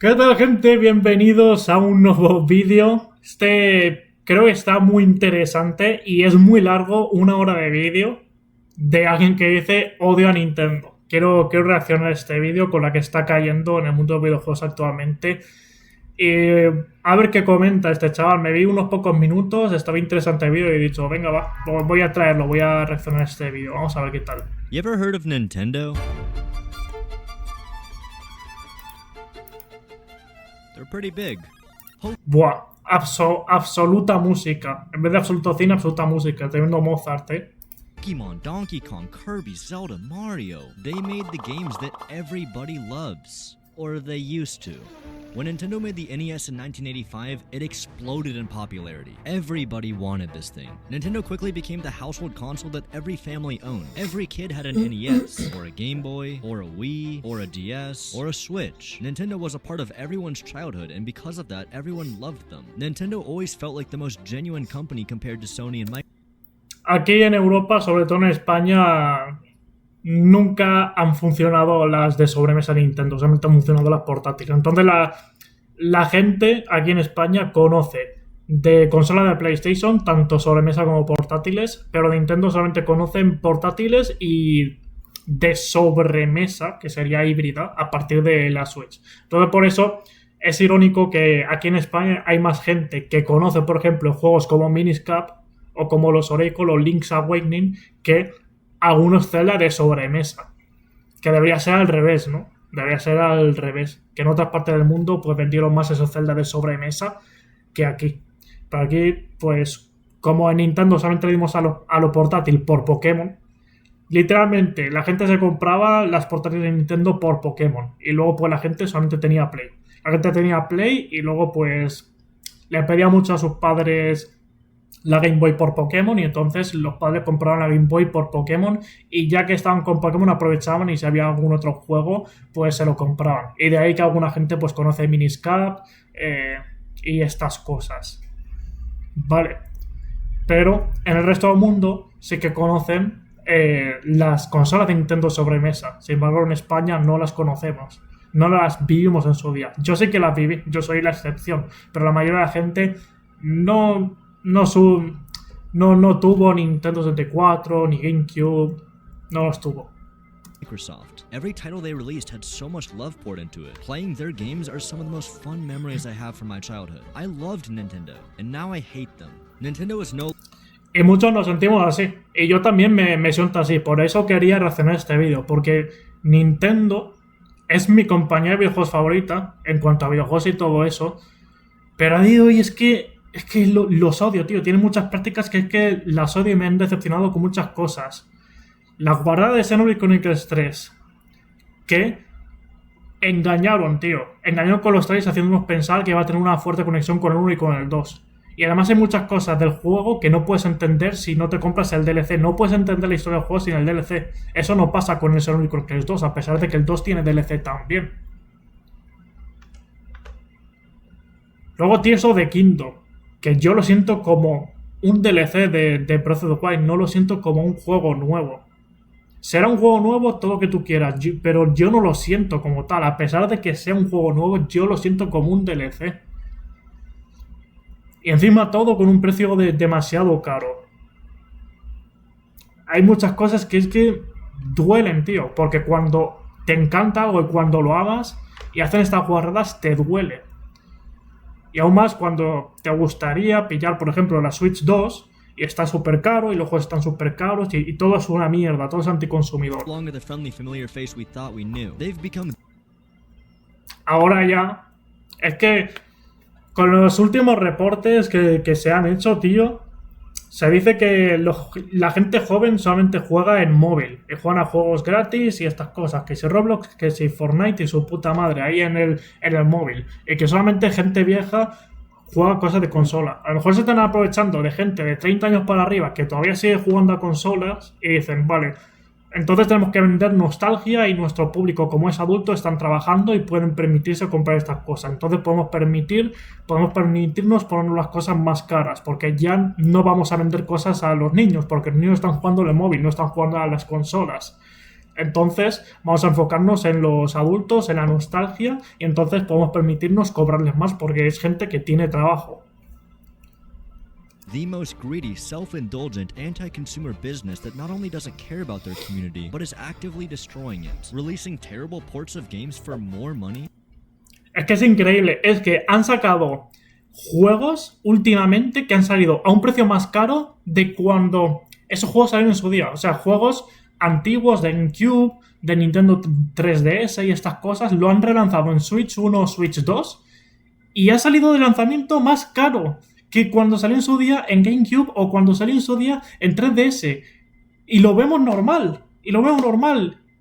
¿Qué tal, gente? Bienvenidos a un nuevo vídeo. Creo que está muy interesante y es muy largo, 1 hora de vídeo de alguien que dice odio a Nintendo. Quiero reaccionar a este vídeo con la que está cayendo en el mundo de los videojuegos actualmente. Y a ver qué comenta este chaval. Me vi unos pocos minutos, estaba interesante el vídeo y he dicho, venga va, voy a traerlo, voy a reaccionar a este vídeo. Vamos a ver qué tal. You ever heard of Nintendo? They're pretty big. Buah, absoluta música. En vez de absoluto cine, absoluta música. Tremendo Mozart, Pokemon, Donkey Kong, Kirby, Zelda, Mario. They made the games that everybody loves. Or they used to. When Nintendo made the NES in 1985, it exploded in popularity. Everybody wanted this thing. Nintendo quickly became the household console that every family owned. Every kid had an NES, or a Game Boy, or a Wii, or a DS, or a Switch. Nintendo was a part of everyone's childhood, and because of that, everyone loved them. Nintendo always felt like the most genuine company compared to Sony and Microsoft. Aquí en Europa, sobre todo en España, nunca han funcionado las de sobremesa de Nintendo, solamente han funcionado las portátiles. Entonces la gente aquí en España conoce de consola de PlayStation, tanto sobremesa como portátiles, pero de Nintendo solamente conocen portátiles y de sobremesa, que sería híbrida, a partir de la Switch. Entonces por eso es irónico que aquí en España hay más gente que conoce, por ejemplo, juegos como Minish Cap o como los Oracle o Link's Awakening que algunos Zelda de sobremesa. Que debería ser al revés, ¿no? Debería ser al revés. Que en otras partes del mundo pues vendieron más esos Zelda de sobremesa que aquí. Pero aquí, pues, como en Nintendo solamente le dimos a lo portátil por Pokémon, literalmente la gente se compraba las portátiles de Nintendo por Pokémon. Y luego pues la gente solamente tenía Play. La gente tenía Play y luego pues le pedía mucho a sus padres la Game Boy por Pokémon y entonces los padres compraban la Game Boy por Pokémon y ya que estaban con Pokémon aprovechaban y si había algún otro juego pues se lo compraban. Y de ahí que alguna gente pues conoce Minish Cap y estas cosas. Vale. Pero en el resto del mundo sí que conocen las consolas de Nintendo sobremesa. Sin embargo en España no las conocemos. No las vivimos en su día. Yo sé que las viví, yo soy la excepción, pero la mayoría de la gente no tuvo Nintendo 64 ni GameCube, no los tuvo. Microsoft. Every title they released had so much love poured into it. Playing their games are some of the most fun memories I have from my childhood. I loved Nintendo, and now I hate them. Nintendo is no... Y muchos nos sentimos así, y yo también me siento así, por eso quería reaccionar a este vídeo, porque Nintendo es mi compañía de videojuegos favorita, en cuanto a videojuegos y todo eso, pero a día de hoy es que los odio, tío. Tienen muchas prácticas que es que las odio y me han decepcionado con muchas cosas. La guardada de Xenoblade Chronicles 3. Que engañaron, tío. Engañaron con los trailers haciéndonos pensar que iba a tener una fuerte conexión con el 1 y con el 2. Y además hay muchas cosas del juego que no puedes entender si no te compras el DLC. No puedes entender la historia del juego sin el DLC. Eso no pasa con el Xenoblade Chronicles 2, a pesar de que el 2 tiene DLC también. Luego tienes eso de Kingdom, que yo lo siento como un DLC de Breath of the Wild, no lo siento como un juego nuevo. Será un juego nuevo todo lo que tú quieras, pero yo no lo siento como tal. A pesar de que sea un juego nuevo, yo lo siento como un DLC. Y encima todo con un precio demasiado caro. Hay muchas cosas que es que duelen, tío, porque cuando te encanta algo y cuando lo hagas y hacen estas guardadas, te duele. Y aún más cuando te gustaría pillar, por ejemplo, la Switch 2 y está súper caro y los juegos están súper caros y todo es una mierda, todo es anticonsumidor. Ahora ya, es que con los últimos reportes que se han hecho, tío, se dice que la gente joven solamente juega en móvil y juegan a juegos gratis y estas cosas, que si Roblox, que si Fortnite y su puta madre ahí en el móvil, y que solamente gente vieja juega cosas de consola. A lo mejor se están aprovechando de gente de 30 años para arriba que todavía sigue jugando a consolas y dicen, vale, entonces tenemos que vender nostalgia y nuestro público, como es adulto, están trabajando y pueden permitirse comprar estas cosas. Entonces podemos permitirnos poner las cosas más caras, porque ya no vamos a vender cosas a los niños, porque los niños están jugando en el móvil, no están jugando a las consolas. Entonces vamos a enfocarnos en los adultos, en la nostalgia, y entonces podemos permitirnos cobrarles más porque es gente que tiene trabajo. The most greedy, self-indulgent, anti-consumer business that not only doesn't care about their community, but is actively destroying it, releasing terrible ports of games for more money. Es que es increíble, es que han sacado juegos últimamente que han salido a un precio más caro de cuando esos juegos salieron en su día. O sea, juegos antiguos de GameCube, de Nintendo 3DS y estas cosas, lo han relanzado en Switch 1 o Switch 2 y ha salido de lanzamiento más caro que cuando salió en su día en GameCube o cuando salió en su día en 3DS. Y lo vemos normal.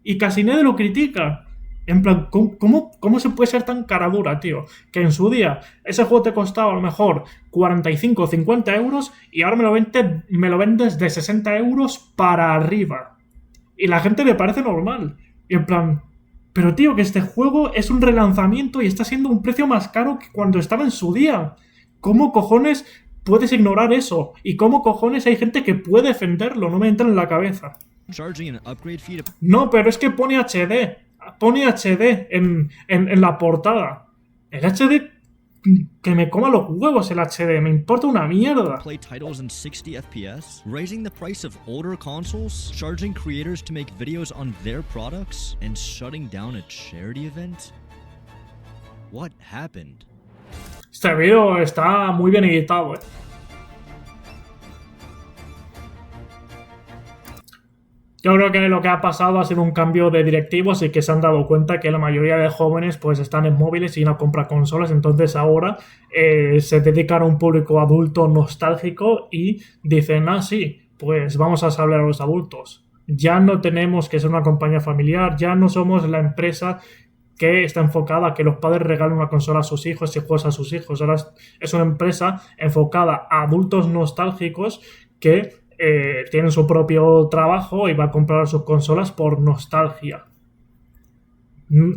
Y casi nadie lo critica. En plan, ¿cómo se puede ser tan cara dura, tío? Que en su día ese juego te costaba a lo mejor 45 o 50 euros y ahora me lo vendes de 60 euros para arriba. Y la gente le parece normal. Y en plan, pero tío, que este juego es un relanzamiento y está siendo un precio más caro que cuando estaba en su día. ¿Cómo cojones puedes ignorar eso? ¿Y cómo cojones hay gente que puede defenderlo? No me entra en la cabeza. No, pero es que pone HD. Pone HD en la portada. El HD que me coma los huevos el HD. Me importa una mierda. Play titles in 60 FPS, raising the price of older consoles, charging creators to make videos on their products, and shutting down a charity event? What happened? Este vídeo está muy bien editado, ¿eh? Yo creo que lo que ha pasado ha sido un cambio de directivos y que se han dado cuenta que la mayoría de jóvenes pues están en móviles y no compran consolas. Entonces ahora se dedican a un público adulto nostálgico y dicen, sí, pues vamos a hablar a los adultos. Ya no tenemos que ser una compañía familiar, ya no somos la empresa que está enfocada a que los padres regalen una consola a sus hijos y juegos a sus hijos. Ahora es una empresa enfocada a adultos nostálgicos que tienen su propio trabajo y va a comprar sus consolas por nostalgia.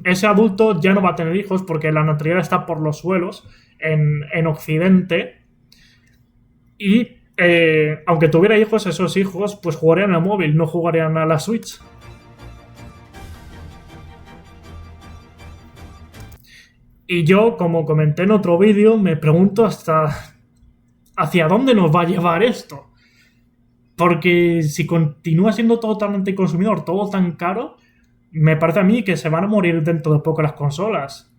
Ese adulto ya no va a tener hijos porque la natalidad está por los suelos en Occidente y aunque tuviera hijos, esos hijos pues jugarían al móvil, no jugarían a la Switch. Y yo, como comenté en otro vídeo, me pregunto hacia dónde nos va a llevar esto. Porque si continúa siendo todo tan anticonsumidor, todo tan caro, me parece a mí que se van a morir dentro de poco las consolas.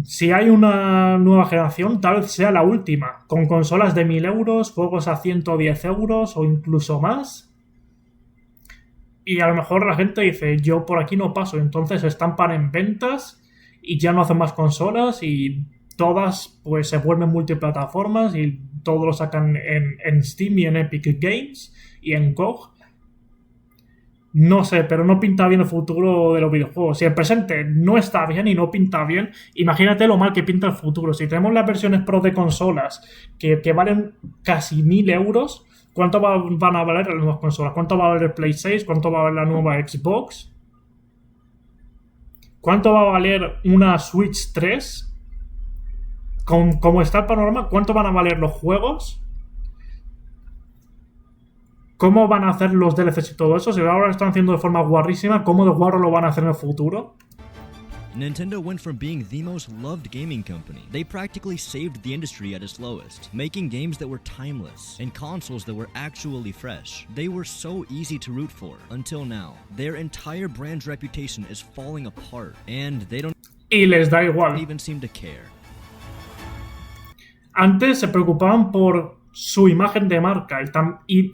Si hay una nueva generación, tal vez sea la última, con consolas de 1000 euros, juegos a 110 euros o incluso más. Y a lo mejor la gente dice, yo por aquí no paso, entonces se estampan en ventas y ya no hacen más consolas y todas pues se vuelven multiplataformas y todo lo sacan en Steam y en Epic Games y en GOG. No sé, pero no pinta bien el futuro de los videojuegos. Si el presente no está bien y no pinta bien, imagínate lo mal que pinta el futuro. Si tenemos las versiones Pro de consolas que valen casi 1000 euros, ¿cuánto van a valer las nuevas consolas? ¿Cuánto va a valer el Play 6? ¿Cuánto va a valer la nueva Xbox? ¿Cuánto va a valer una Switch 3? Como está el panorama, ¿cuánto van a valer los juegos? ¿Cómo van a hacer los DLCs y todo eso? Si ahora lo están haciendo de forma guarrísima, ¿cómo de guarro lo van a hacer en el futuro? Nintendo went from being the most loved gaming company. They practically saved the industry at its lowest, making games that were timeless and consoles that were actually fresh. They were so easy to root for until now. Their entire brand's reputation is falling apart and they don't y les da igual. Even seem to care. Antes se preocupaban por su imagen de marca y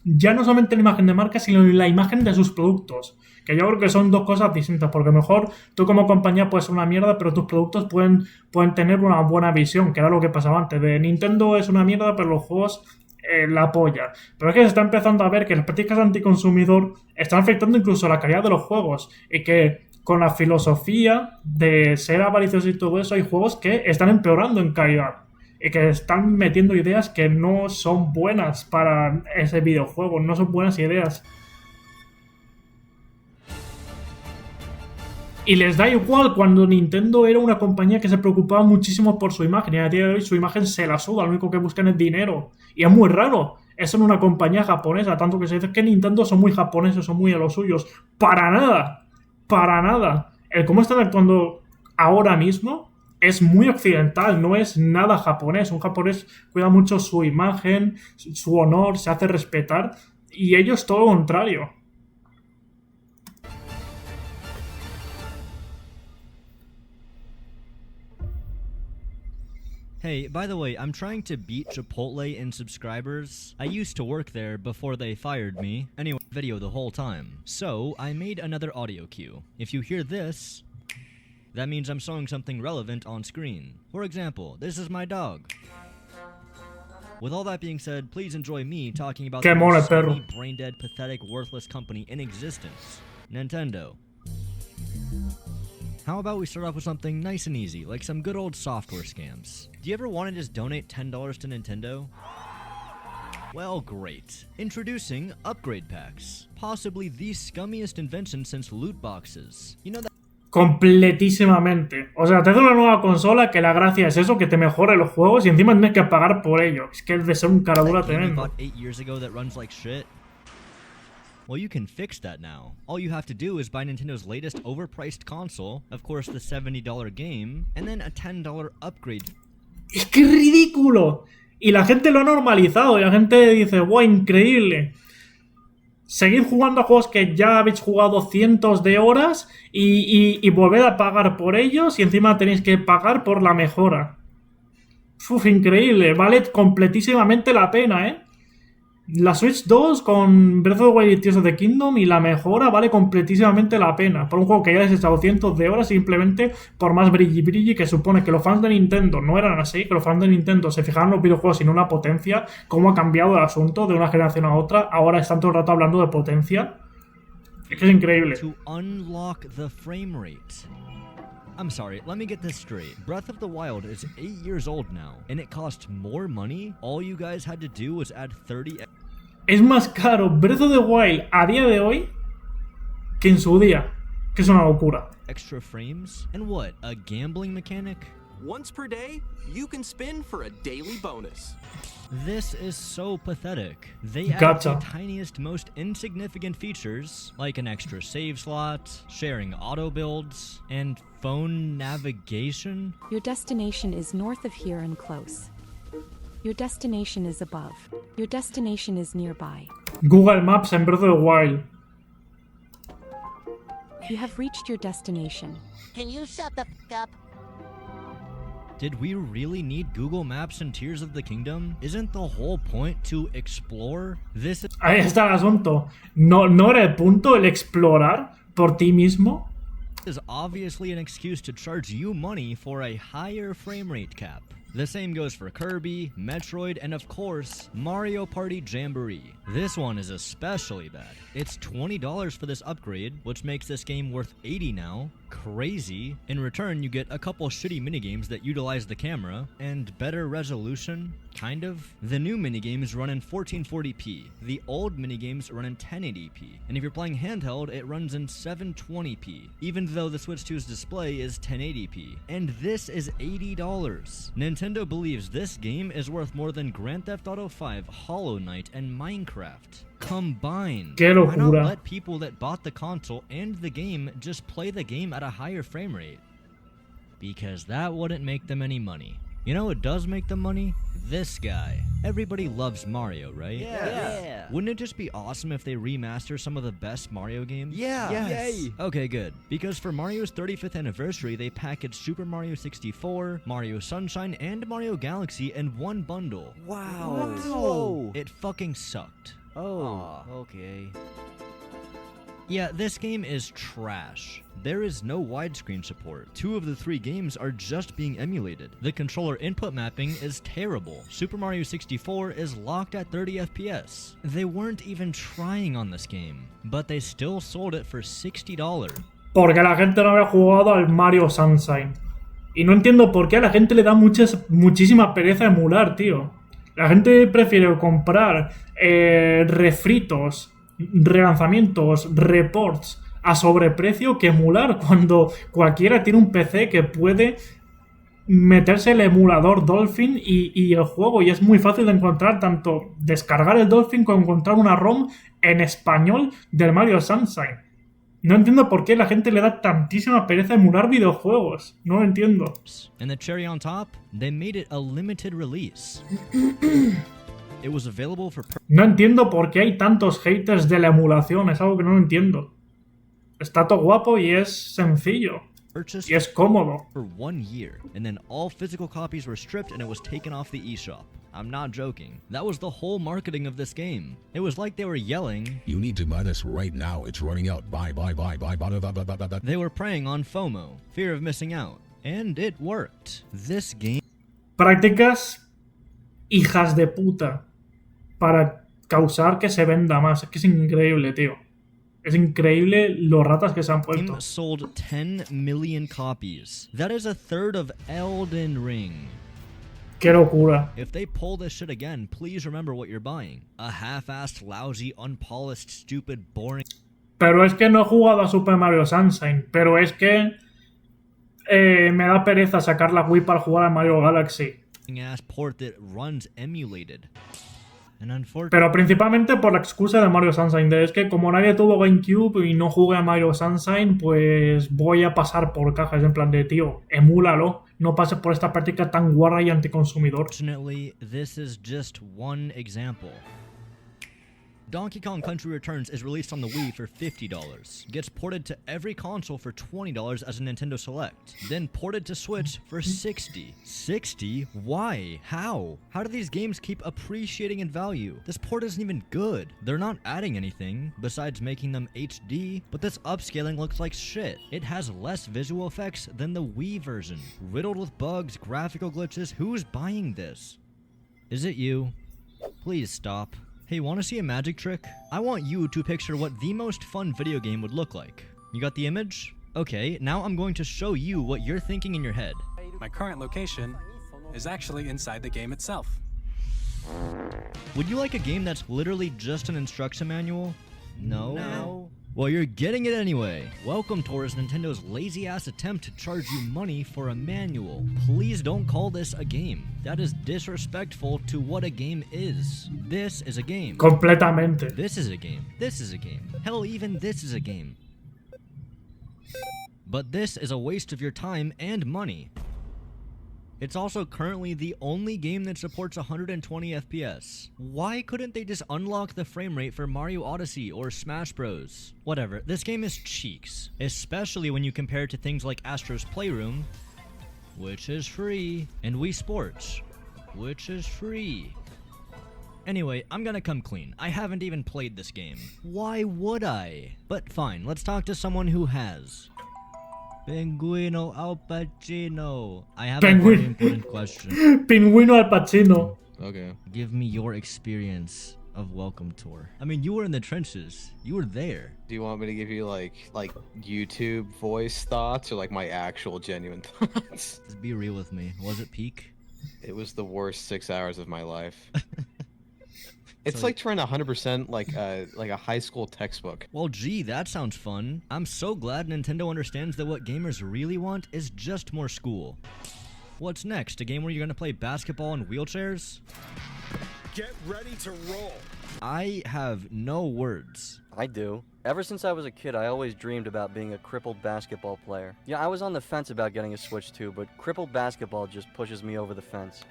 ya no solamente la imagen de marca, sino la imagen de sus productos. Que yo creo que son dos cosas distintas, porque mejor tú como compañía puedes ser una mierda, pero tus productos pueden tener una buena visión, que era lo que pasaba antes. De Nintendo es una mierda, pero los juegos la apoyan. Pero es que se está empezando a ver que las prácticas anticonsumidor están afectando incluso la calidad de los juegos y que con la filosofía de ser avariciosos y todo eso, hay juegos que están empeorando en calidad y que están metiendo ideas que no son buenas para ese videojuego, no son buenas ideas. Y les da igual cuando Nintendo era una compañía que se preocupaba muchísimo por su imagen y a día de hoy su imagen se la suda, lo único que buscan es dinero. Y es muy raro. Eso en una compañía japonesa, tanto que se dice que Nintendo son muy japoneses, son muy a los suyos. ¡Para nada! ¡Para nada! El cómo están actuando ahora mismo es muy occidental, no es nada japonés. Un japonés cuida mucho su imagen, su honor, se hace respetar, y ellos todo lo contrario. Hey, by the way, I'm trying to beat Chipotle in subscribers. I used to work there before they fired me. Anyway, video the whole time. So, I made another audio cue. If you hear this, that means I'm showing something relevant on screen. For example, this is my dog. With all that being said, please enjoy me talking about the most brain-dead, pathetic, worthless company in existence, Nintendo. How about we start off with something nice and easy, like some good old software scams? Do you ever want to just donate $10 to Nintendo? Well, great. Introducing upgrade packs. Possibly the scummiest invention since loot boxes. You know that. Completísimamente. O sea, te hace una nueva consola que la gracia es eso, que te mejore los juegos y encima tienes que pagar por ello. Es que es de ser un caradura tremendo. Well, you can fix that now. All you have to do is buy Nintendo's latest overpriced console, of course the $70 game, and then a $10 upgrade. ¡Es que es ridículo! Y la gente lo ha normalizado y la gente dice, ¡guau, increíble! Seguid jugando a juegos que ya habéis jugado cientos de horas y volved a pagar por ellos y encima tenéis que pagar por la mejora. ¡Uf, increíble! Vale completísimamente la pena, ¿eh? La Switch 2 con Breath of the Wild y Tears of the Kingdom y la mejora vale completísimamente la pena. Por un juego que ya has echado cientos de horas simplemente por más brilli que supone que los fans de Nintendo no eran así, que los fans de Nintendo se fijaban en los videojuegos y no en la potencia. Cómo ha cambiado el asunto de una generación a otra. Ahora están todo el rato hablando de potencia. Es que es increíble. To unlock the frame rate. I'm sorry, let me get this straight. Breath of the Wild is 8 years old now, and it cost more money? All you guys had to do was add 30... Es más caro Breath of the Wild a día de hoy que en su día, que es una locura. Extra frames? And what, a gambling mechanic? Once per day, you can spin for a daily bonus. This is so pathetic. They add the tiniest, most insignificant features, like an extra save slot, sharing auto builds, and phone navigation. Your destination is north of here and close. Your destination is above. Your destination is nearby. Google Maps en Breath of the Wild. You have reached your destination. Can you shut the f*** up? Did we really need Google Maps in Tears of the Kingdom? Isn't the whole point to explore? Ahí está el asunto. ¿No era el punto el explorar por ti mismo? Is obviously an excuse to charge you money for a higher frame rate cap. The same goes for Kirby, Metroid, and of course, Mario Party Jamboree. This one is especially bad. It's $20 for this upgrade, which makes this game worth $80 now. Crazy. In return, you get a couple shitty minigames that utilize the camera, and better resolution, kind of. The new minigames run in 1440p. The old minigames run in 1080p. And if you're playing handheld, it runs in 720p, even though the Switch 2's display is 1080p. And this is $80. Nintendo believes this game is worth more than Grand Theft Auto 5, Hollow Knight, and Minecraft combined. Qué locura. Why not let people that bought the console and the game just play the game at a higher frame rate? Because that wouldn't make them any money. You know what does make them money? This guy. Everybody loves Mario, right? Yeah. Wouldn't it just be awesome if they remaster some of the best Mario games? Yeah. Yes. Yay. Okay, good. Because for Mario's 35th anniversary, they packaged Super Mario 64, Mario Sunshine, and Mario Galaxy in one bundle. Wow. It fucking sucked. Oh, okay. Yeah, this game is trash. There is no widescreen support. 2 of the 3 games are just being emulated. The controller input mapping is terrible. Super Mario 64 is locked at 30 FPS. They weren't even trying on this game, but they still sold it for $60. Porque la gente no había jugado al Mario Sunshine. Y no entiendo por qué a la gente le da muchísima pereza emular, tío. La gente prefiere comprar refritos, relanzamientos, reports a sobreprecio que emular cuando cualquiera tiene un PC que puede meterse el emulador Dolphin y el juego, y es muy fácil de encontrar, tanto descargar el Dolphin como encontrar una ROM en español del Mario Sunshine. No entiendo por qué la gente le da tantísima pereza emular videojuegos. No lo entiendo. And the cherry on top, they made it a limited release. It was available for No entiendo por qué hay tantos haters de la emulación. Es algo que no entiendo. Está todo guapo y es sencillo. purchase Y es cómodo. for 1 year, and then all physical copies were stripped and it was taken off the eShop. I'm not joking. That was the whole marketing of this game. It was like they were yelling, You need to buy this right now. It's running out. Buy. they were preying on FOMO, fear of missing out. And it worked. This game Prácticas hijas de puta para causar que se venda más. Es que es increíble, tío. Es increíble los ratas que se han puesto. sold 10 million copies. That is a third of Elden Ring. Qué locura. If they pull this shit again, please remember what you're buying. A half-assed, lousy, unpolished, stupid, boring Pero es que no he jugado a Super Mario Sunshine. Pero es que me da pereza sacar la Wii para jugar a Mario Galaxy. ass port that runs emulated. And unfortunately, Pero principalmente por la excusa de Mario Sunshine. Es que como nadie tuvo GameCube y no jugué a Mario Sunshine, pues voy a pasar por cajas. En plan de, tío, emúlalo. No pases por esta práctica tan guarra y anticonsumidor. this is just one example. Donkey Kong Country Returns is released on the Wii for $50, gets ported to every console for $20 as a Nintendo Select, then ported to Switch for $60. $60? Why? How? How do these games keep appreciating in value? This port isn't even good. They're not adding anything, besides making them HD, but this upscaling looks like shit. It has less visual effects than the Wii version. Riddled with bugs, graphical glitches, who's buying this? Is it you? Please stop. Hey, wanna see a magic trick? I want you to picture what the most fun video game would look like. You got the image? Okay, now I'm going to show you what you're thinking in your head. My current location is actually inside the game itself. Would you like a game that's literally just an instruction manual? No? Well, you're getting it anyway. Welcome towards Nintendo's lazy-ass attempt to charge you money for a manual. Please don't call this a game. That is disrespectful to what a game is. This is a game. Completamente. This is a game. This is a game. Hell, even this is a game. But this is a waste of your time and money. It's also currently the only game that supports 120 FPS. Why couldn't they just unlock the frame rate for Mario Odyssey or Smash Bros? Whatever, this game is cheeks, especially when you compare it to things like Astro's Playroom, which is free, and Wii Sports, which is free. Anyway, I'm gonna come clean. I haven't even played this game. Why would I? But fine, let's talk to someone who has. Pinguino Al Pacino. I have a very important question. Pingüino Al Pacino. Okay. Give me your experience of Welcome Tour. I mean, you were in the trenches. You were there. Do you want me to give you like YouTube voice thoughts or like my actual genuine thoughts? Just be real with me. Was it peak? It was the worst 6 hours of my life. It's So- like trying to 100% like a high school textbook. Well, gee, that sounds fun. I'm so glad Nintendo understands that what gamers really want is just more school. What's next? A game where you're gonna play basketball in wheelchairs? Get ready to roll. I have no words. I do. Ever since I was a kid, I always dreamed about being a crippled basketball player. Yeah, I was on the fence about getting a Switch too, but crippled basketball just pushes me over the fence.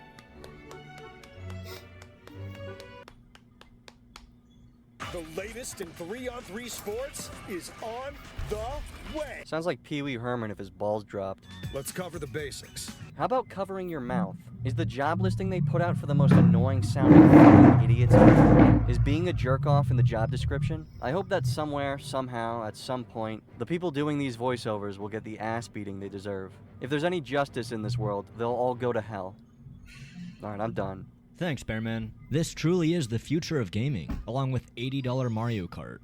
The latest in 3-on-3 sports is on the way. Sounds like Pee Wee Herman if his balls dropped. Let's cover the basics. How about covering your mouth? Is the job listing they put out for the most annoying sounding fucking idiots? Is being a jerk off in the job description? I hope that somewhere, somehow, at some point, the people doing these voiceovers will get the ass beating they deserve. If there's any justice in this world, they'll all go to hell. Alright, I'm done. Thanks, Bearman. This truly is the future of gaming, along with $80 Mario Kart.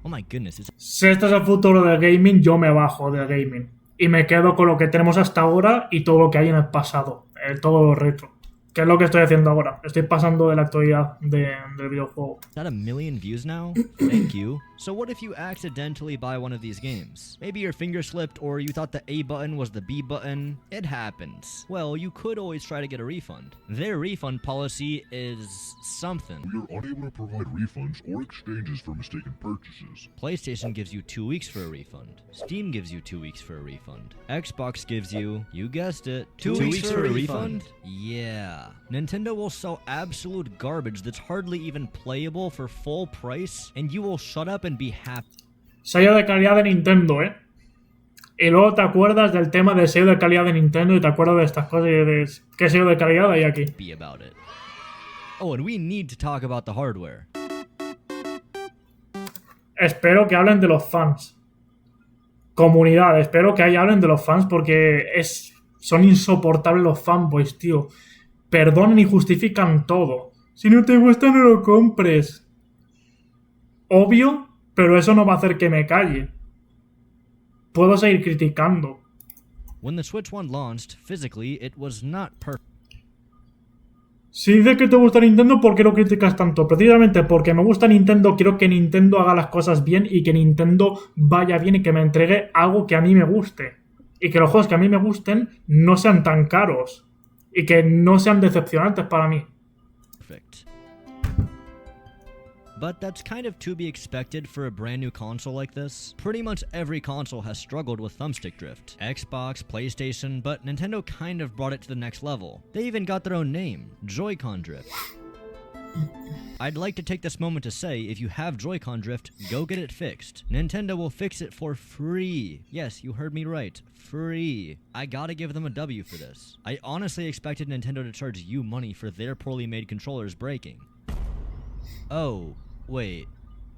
Oh my goodness, it's Si este es el futuro del gaming, yo me bajo del gaming. Y me quedo con lo que tenemos hasta ahora y todo lo que hay en el pasado. Todo lo retro. Que es lo que estoy haciendo ahora. Estoy pasando de la actualidad del videojuego. Got a million views now? Thank you. So what if you accidentally buy one of these games? Maybe your finger slipped or you thought the A button was the B button. It happens. Well, you could always try to get a refund. Their refund policy is something. We are unable to provide refunds or exchanges for mistaken purchases. PlayStation gives you 2 weeks for a refund. Steam gives you 2 weeks for a refund. Xbox gives you guessed it, 2 weeks for a refund? Yeah. Nintendo will sell absolute garbage that's hardly even playable for full price, and you will shut up and be happy. Sello de calidad de Nintendo, ¿eh? Y luego te acuerdas del tema del sello de calidad de Nintendo y te acuerdas de estas cosas y dices, ¿qué sello de calidad hay aquí? About it. Oh, and we need to talk about the hardware. Espero que hablen de los fans. Comunidad, espero que ahí hablen de los fans porque son insoportables los fanboys, tío. Perdonan y justifican todo. Si no te gusta, no lo compres. Obvio, pero eso no va a hacer que me calle. Puedo seguir criticando. When the Switch 1 launched, physically, it was not perfect. Si dices que te gusta Nintendo, ¿por qué lo criticas tanto? Precisamente porque me gusta Nintendo, quiero que Nintendo haga las cosas bien y que Nintendo vaya bien y que me entregue algo que a mí me guste. Y que los juegos que a mí me gusten no sean tan caros. Y que no sean decepcionantes para mí. Perfect. But that's kind of to be expected for a brand new console like this. Pretty much every console has struggled with thumbstick drift. Xbox, PlayStation, but Nintendo kind of brought it to the next level. They even got their own name, Joy-Con drift. I'd like to take this moment to say, if you have Joy-Con drift, go get it fixed. Nintendo will fix it for free. Yes, you heard me right. Free. I gotta give them a W for this. I honestly expected Nintendo to charge you money for their poorly made controllers breaking. Oh, wait.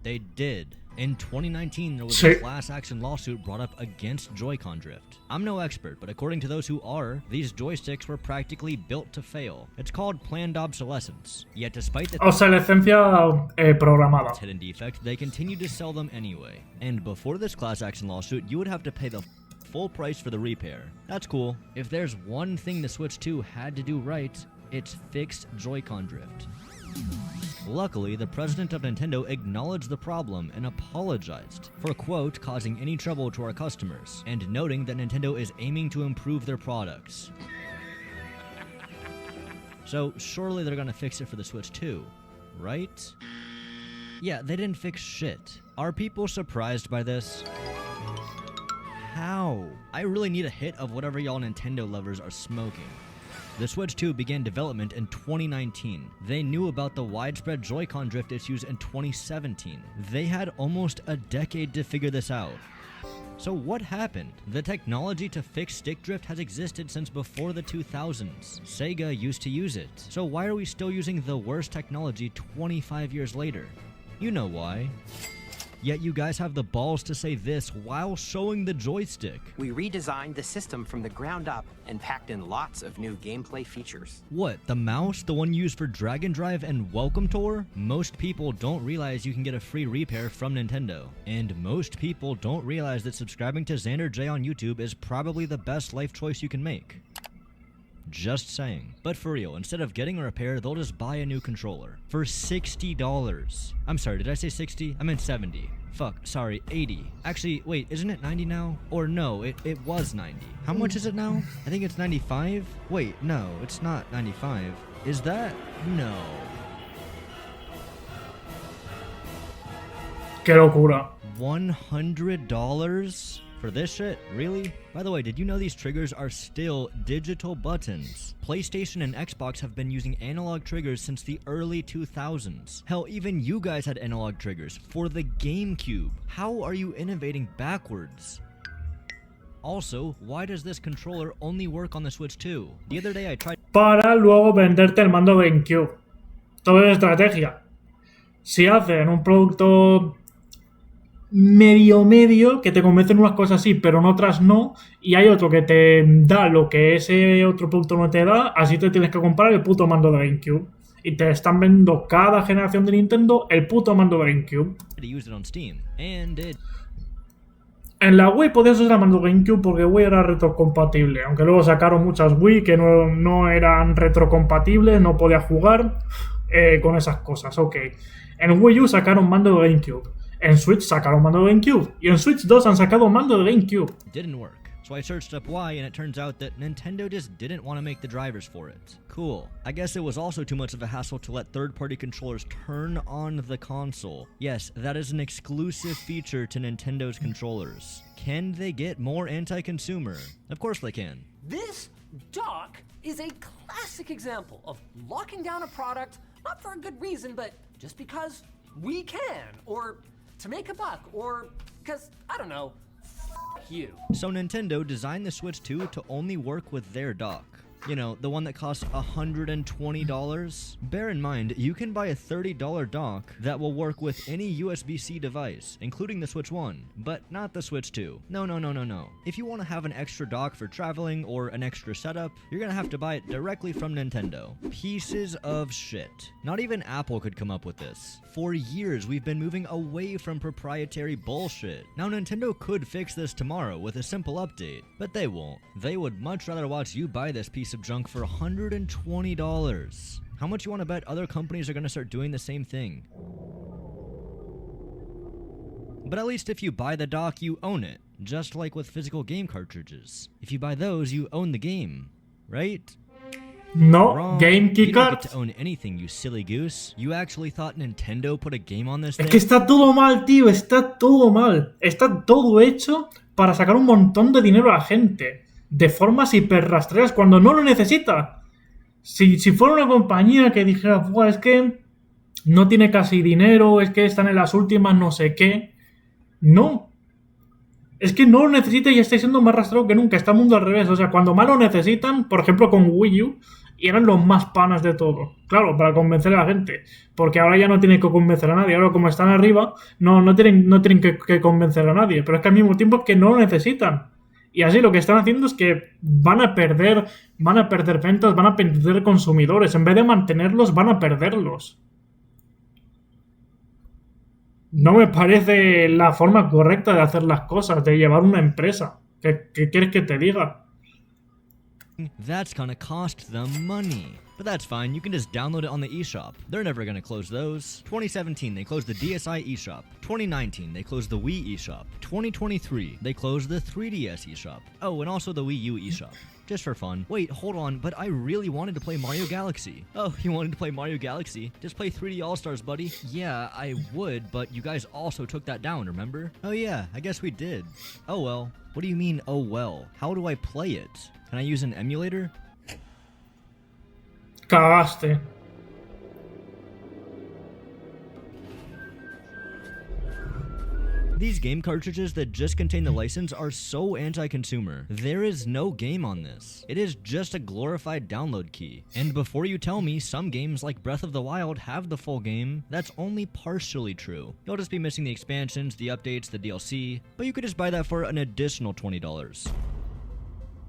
They did. In 2019, there was a class action lawsuit brought up against Joy-Con drift. I'm no expert, but according to those who are, these joysticks were practically built to fail. It's called planned obsolescence. Yet despite the Obsolescencia programada. hidden defect, they continue to sell them anyway. And before this class action lawsuit, you would have to pay the full price for the repair. That's cool. If there's one thing the Switch 2 had to do right, it's fix Joy-Con drift. Luckily, the president of Nintendo acknowledged the problem and apologized for, quote, causing any trouble to our customers, and noting that Nintendo is aiming to improve their products. So, surely they're gonna fix it for the Switch 2, right? Yeah, they didn't fix shit. Are people surprised by this? How? I really need a hit of whatever y'all Nintendo lovers are smoking. The Switch 2 began development in 2019. They knew about the widespread Joy-Con drift issues in 2017. They had almost a decade to figure this out. So what happened? The technology to fix stick drift has existed since before the 2000s. Sega used to use it. So why are we still using the worst technology 25 years later? You know why. Yet you guys have the balls to say this while showing the joystick. We redesigned the system from the ground up and packed in lots of new gameplay features. What, the mouse? The one used for Drag and Drive and Welcome Tour? Most people don't realize you can get a free repair from Nintendo. And most people don't realize that subscribing to Xander J on YouTube is probably the best life choice you can make. Just saying. But for real, instead of getting a repair, they'll just buy a new controller. For $60. I'm sorry, did I say 60? I meant 70. Fuck, sorry, 80. Actually, wait, isn't it 90 now? Or no, it was 90. How much is it now? I think it's 95? Wait, no, it's not 95. Is that? No. Qué locura. $100? For this shit? Really? By the way, did you know these triggers are still digital buttons? PlayStation and Xbox have been using analog triggers since the early 2000s. Hell, even you guys had analog triggers for the GameCube. How are you innovating backwards? Also, why does this controller only work on the Switch 2? The other day I tried... Para luego venderte el mando GameCube. Todo es estrategia. Si hacen un producto medio que te convencen unas cosas sí, pero en otras no, y hay otro que te da lo que ese otro producto no te da, así te tienes que comprar el puto mando de GameCube. Y te están vendiendo cada generación de Nintendo el puto mando de GameCube. En la Wii podías usar mando GameCube porque Wii era retrocompatible, aunque luego sacaron muchas Wii que no eran retrocompatibles, no podías jugar con esas cosas, ok. En Wii U sacaron mando de GameCube, en Switch sacaron mando de GameCube, y en Switch 2 han sacado mando de GameCube. Didn't work. So I searched up why, and it turns out that Nintendo just didn't want to make the drivers for it. Cool. I guess it was also too much of a hassle to let third-party controllers turn on the console. Yes, that is an exclusive feature to Nintendo's controllers. Can they get more anti-consumer? Of course they can. This dock is a classic example of locking down a product, not for a good reason, but just because we can, or to make a buck, or because, I don't know, you. So Nintendo designed the Switch 2 to only work with their dock. You know, the one that costs $120? Bear in mind, you can buy a $30 dock that will work with any USB-C device, including the Switch 1, but not the Switch 2. No. If you want to have an extra dock for traveling or an extra setup, you're gonna have to buy it directly from Nintendo. Pieces of shit. Not even Apple could come up with this. For years, we've been moving away from proprietary bullshit. Now, Nintendo could fix this tomorrow with a simple update, but they won't. They would much rather watch you buy this piece of junk for $120. How much you want to bet other companies are going to start doing the same thing? But at least if you buy the dock, you own it. Just like with physical game cartridges. If you buy those, you own the game, right? No, Wrong. Game You don't Keycard. get to own anything, you silly goose. You actually thought Nintendo put a game on this thing? Es que está todo mal, tío, está todo mal. Está todo hecho para sacar un montón de dinero a la gente. De formas hiperrastreras cuando no lo necesita. Si fuera una compañía que dijera, Buah, es que no tiene casi dinero, es que están en las últimas no sé qué. No. Es que no lo necesita y está siendo más rastrero que nunca. Está el mundo al revés. O sea, cuando más lo necesitan, por ejemplo con Wii U, eran los más panas de todo. Claro, para convencer a la gente. Porque ahora ya no tienen que convencer a nadie. Ahora como están arriba, no tienen que convencer a nadie. Pero es que al mismo tiempo es que no lo necesitan. Y así lo que están haciendo es que van a perder ventas, van a perder consumidores. En vez de mantenerlos, van a perderlos. No me parece la forma correcta de hacer las cosas, de llevar una empresa. ¿Qué quieres que te diga? That's gonna cost them money. But that's fine, you can just download it on the eShop. They're never gonna close those. 2017, they closed the DSi eShop. 2019, they closed the Wii eShop. 2023, they closed the 3DS eShop. Oh, and also the Wii U eShop. Just for fun. Wait, hold on, but I really wanted to play Mario Galaxy. Oh, you wanted to play Mario Galaxy? Just play 3D All-Stars, buddy. Yeah, I would, but you guys also took that down, remember? Oh yeah, I guess we did. Oh well. What do you mean, oh well? How do I play it? Can I use an emulator? Cagaste. These game cartridges that just contain the license are so anti-consumer. There is no game on this. It is just a glorified download key. And before you tell me some games like Breath of the Wild have the full game, that's only partially true. You'll just be missing the expansions, the updates, the DLC, but you could just buy that for an additional $20.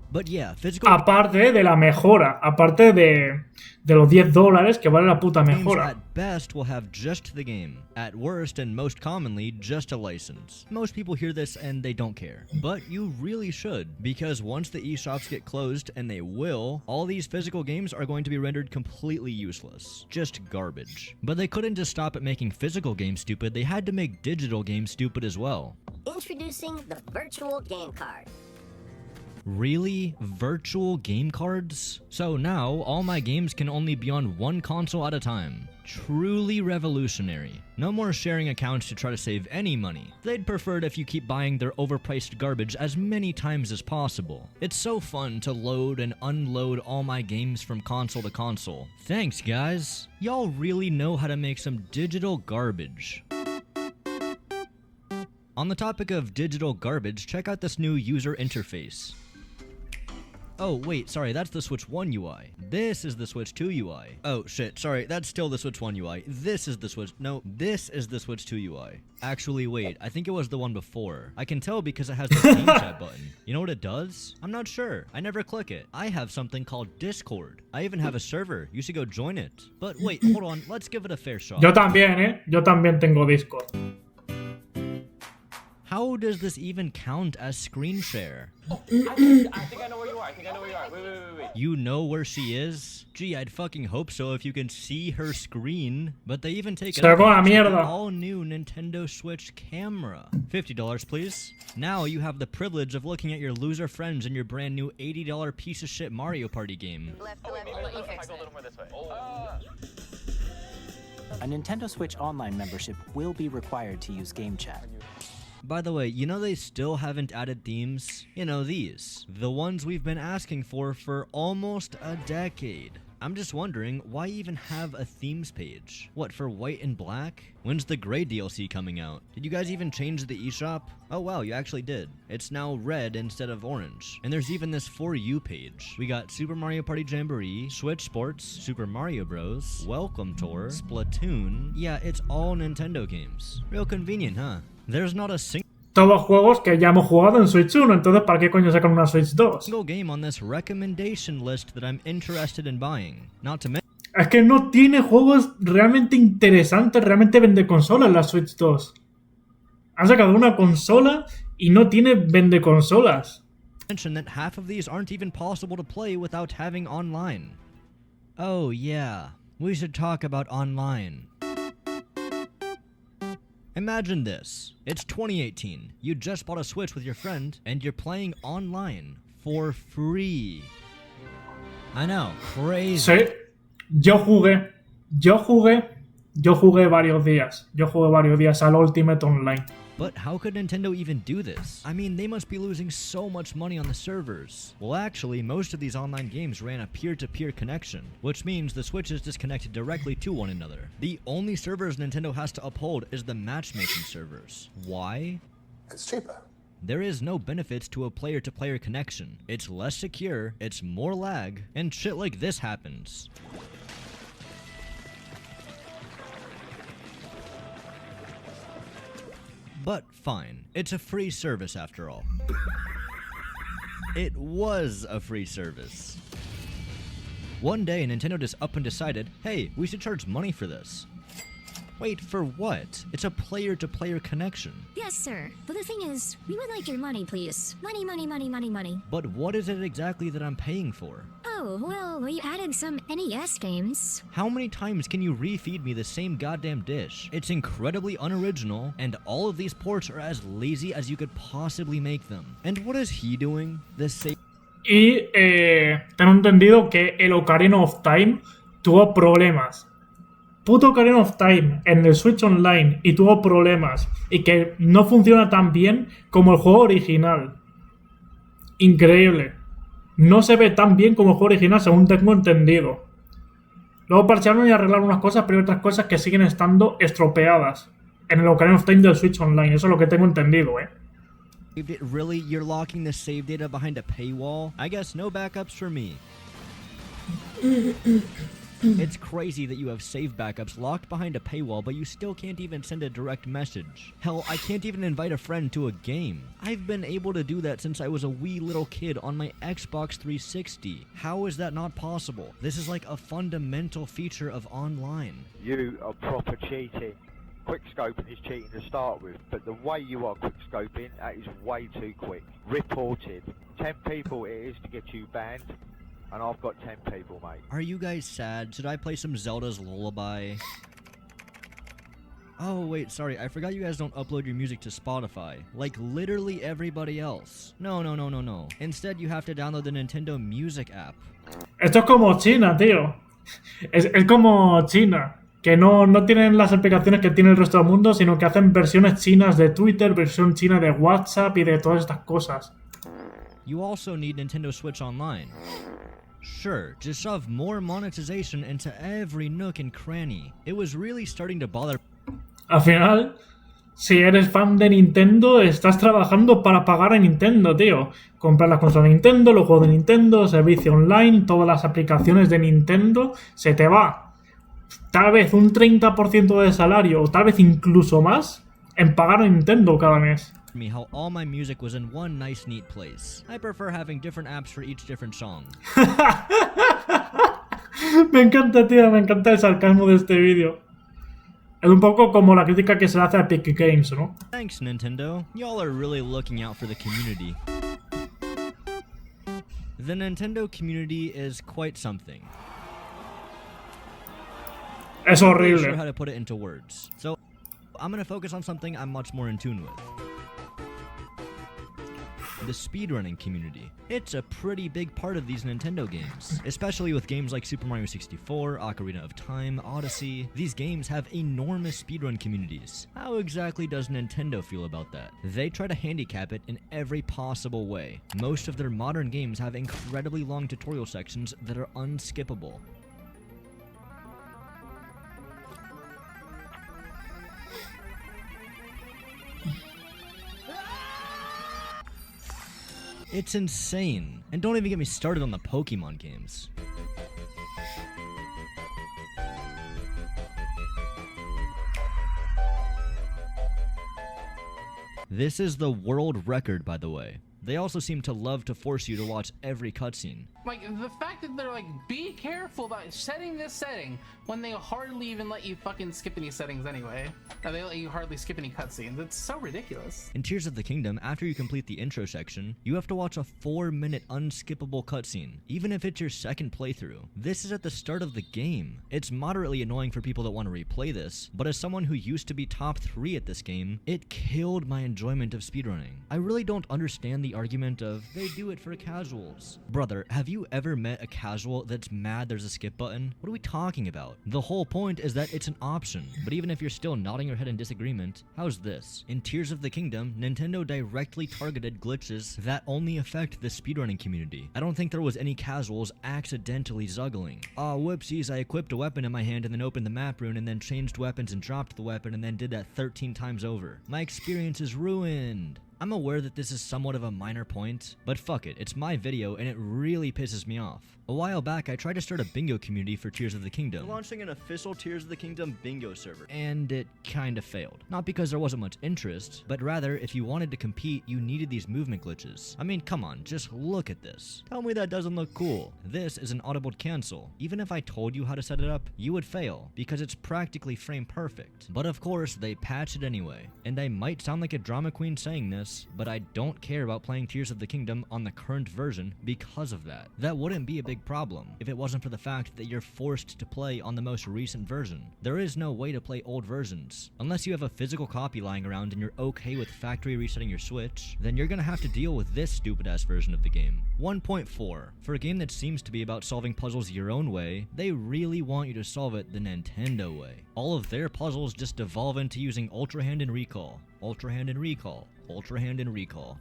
But yeah, physical... Aparte de la mejora, aparte de los $10 que vale la puta mejora. At best will have just the game. At worst and most commonly, just a license. Most people hear this and they don't care. But you really should, because once the eShops get closed, and they will, all these physical games are going to be rendered completely useless. Just garbage. But they couldn't just stop at making physical games stupid, they had to make digital games stupid as well. Introducing the virtual game card. Really? Virtual game cards? So now, all my games can only be on one console at a time. Truly revolutionary. No more sharing accounts to try to save any money. They'd prefer it if you keep buying their overpriced garbage as many times as possible. It's so fun to load and unload all my games from console to console. Thanks, guys. Y'all really know how to make some digital garbage. On the topic of digital garbage, check out this new user interface. Oh, wait, sorry, that's the Switch 1 UI. This is the Switch 2 UI. Oh, shit, sorry, that's still the Switch 1 UI. This is the Switch... No, this is the Switch 2 UI. Actually, wait, I think it was the one before. I can tell because it has the Steam Chat button. You know what it does? I'm not sure. I never click it. I have something called Discord. I even have a server. You should go join it. But wait, hold on, let's give it a fair shot. Yo también, Yo también tengo Discord. How does this even count as screen share? I think I know where you are. Wait. You know where she is? Gee, I'd fucking hope so if you can see her screen. But they even take Se va a the mierda. all-new Nintendo Switch camera. $50, please. Now you have the privilege of looking at your loser friends in your brand new $80 piece of shit Mario Party game. A Nintendo Switch Online membership will be required to use Game Chat. By the way, you know they still haven't added themes? You know, these. The ones we've been asking for almost a decade. I'm just wondering, why even have a themes page? What, for white and black? When's the gray DLC coming out? Did you guys even change the eShop? Oh wow, you actually did. It's now red instead of orange. And there's even this For You page. We got Super Mario Party Jamboree, Switch Sports, Super Mario Bros, Welcome Tour, Splatoon. Yeah, it's all Nintendo games. Real convenient, huh? There's not a Todos juegos que ya hemos jugado en Switch 1, entonces ¿para qué coño sacan una Switch 2? single game on this recommendation list that I'm interested in buying. Not to mention. Es que no tiene juegos realmente interesantes, realmente vende consolas la Switch 2. Han sacado una consola y no tiene vende consolas. Mention that half of these aren't even possible to play without having online. Oh yeah, we should talk about online. Imagine this. It's 2018. You just bought a Switch with your friend, and you're playing online for free. I know, crazy. Sí, yo jugué varios días. Yo jugué varios días al Ultimate Online. But how could Nintendo even do this? I mean, they must be losing so much money on the servers. Well, actually, most of these online games ran a peer-to-peer connection, which means the Switch is disconnected directly to one another. The only servers Nintendo has to uphold is the matchmaking servers. Why? It's cheaper. There is no benefits to a player-to-player connection. It's less secure, it's more lag, and shit like this happens. But fine, it's a free service after all. It was a free service. One day Nintendo just up and decided, hey, we should charge money for this. Wait, for what? It's a player-to-player connection. Yes, sir. But the thing is, we would like your money, please. Money. But what is it exactly that I'm paying for? Oh, well, we added some NES games. How many times can you refeed me the same goddamn dish? It's incredibly unoriginal, and all of these ports are as lazy as you could possibly make them. And what is he doing? The same. Y tengo entendido que el Ocarina of Time tuvo problemas. Puto Ocarina of Time en el Switch Online y tuvo problemas y que no funciona tan bien como el juego original. Increíble. No se ve tan bien como el juego original según tengo entendido. Luego parchearon y arreglaron unas cosas, pero hay otras cosas que siguen estando estropeadas en el Ocarina of Time del Switch Online. Eso es lo que tengo entendido, Really? You're locking the save data behind a paywall? I guess no backups for me. It's crazy that you have save backups locked behind a paywall, but you still can't even send a direct message. Hell, I can't even invite a friend to a game. I've been able to do that since I was a wee little kid on my Xbox 360. How is that not possible? This is like a fundamental feature of online. You are proper cheating. Quickscoping is cheating to start with, but the way you are quickscoping, that is way too quick. Reported. 10 people it is to get you banned. And I've got 10 people, mate. Are you guys sad? Should I play some Zelda's Lullaby? Oh, wait, sorry. I forgot you guys don't upload your music to Spotify. Like, literally everybody else. No. Instead, you have to download the Nintendo Music app. Esto es como China, tío. Es como China. Que no tienen las aplicaciones que tiene el resto del mundo, sino que hacen versiones chinas de Twitter, versión china de WhatsApp y de todas estas cosas. You also need Nintendo Switch Online. Sure, just shove more monetization into every nook and cranny. It was really starting to bother. Al final, si eres fan de Nintendo, estás trabajando para pagar a Nintendo, tío. Comprar las consolas de Nintendo, los juegos de Nintendo, servicio online, todas las aplicaciones de Nintendo, se te va. Tal vez un 30% de salario, o tal vez incluso más, en pagar a Nintendo cada mes. Me how all my music was in one nice neat place. I prefer having different apps for each different song. Me encanta, tío, me encanta el sarcasmo de este vídeo. Es un poco como la crítica que se le hace a Epic Games, ¿no? Thanks, Nintendo. Y'all are really looking out for the community. The Nintendo community is quite something. Es I'm not really horrible. sure how to put it into words. So, I'm gonna focus on something I'm much more in tune with. The speedrunning community. It's a pretty big part of these Nintendo games, especially with games like Super Mario 64, Ocarina of Time, Odyssey. These games have enormous speedrun communities. How exactly does Nintendo feel about that? They try to handicap it in every possible way. Most of their modern games have incredibly long tutorial sections that are unskippable. It's insane. And don't even get me started on the Pokemon games. This is the world record, by the way. They also seem to love to force you to watch every cutscene. Like, the fact that they're like, be careful about setting this setting when they hardly even let you fucking skip any settings anyway. Or they let you hardly skip any cutscenes. It's so ridiculous. In Tears of the Kingdom, after you complete the intro section, you have to watch a 4-minute unskippable cutscene, even if it's your second playthrough. This is at the start of the game. It's moderately annoying for people that want to replay this, but as someone who used to be top 3 at this game, it killed my enjoyment of speedrunning. I really don't understand the argument of, they do it for casuals. Brother, have you ever met a casual that's mad there's a skip button? What are we talking about? The whole point is that it's an option, but even if you're still nodding your head in disagreement, how's this? In Tears of the Kingdom, Nintendo directly targeted glitches that only affect the speedrunning community. I don't think there was any casuals accidentally zuggling. Aw, whoopsies, I equipped a weapon in my hand and then opened the map rune and then changed weapons and dropped the weapon and then did that 13 times over. My experience is ruined. I'm aware that this is somewhat of a minor point, but fuck it, it's my video and it really pisses me off. A while back, I tried to start a bingo community for Tears of the Kingdom, launching an official Tears of the Kingdom bingo server, and it kinda failed. Not because there wasn't much interest, but rather, if you wanted to compete, you needed these movement glitches. I mean, come on, just look at this. Tell me that doesn't look cool. This is an audible cancel. Even if I told you how to set it up, you would fail, because it's practically frame perfect. But of course, they patch it anyway. And I might sound like a drama queen saying this, but I don't care about playing Tears of the Kingdom on the current version because of that. That wouldn't be a big problem if it wasn't for the fact that you're forced to play on the most recent version. There is no way to play old versions. Unless you have a physical copy lying around and you're okay with factory resetting your Switch, then you're gonna have to deal with this stupid ass version of the game. 1.4. For a game that seems to be about solving puzzles your own way, they really want you to solve it the Nintendo way. All of their puzzles just devolve into using Ultra Hand and Recall. Ultra Hand and Recall. Ultra Hand and Recall.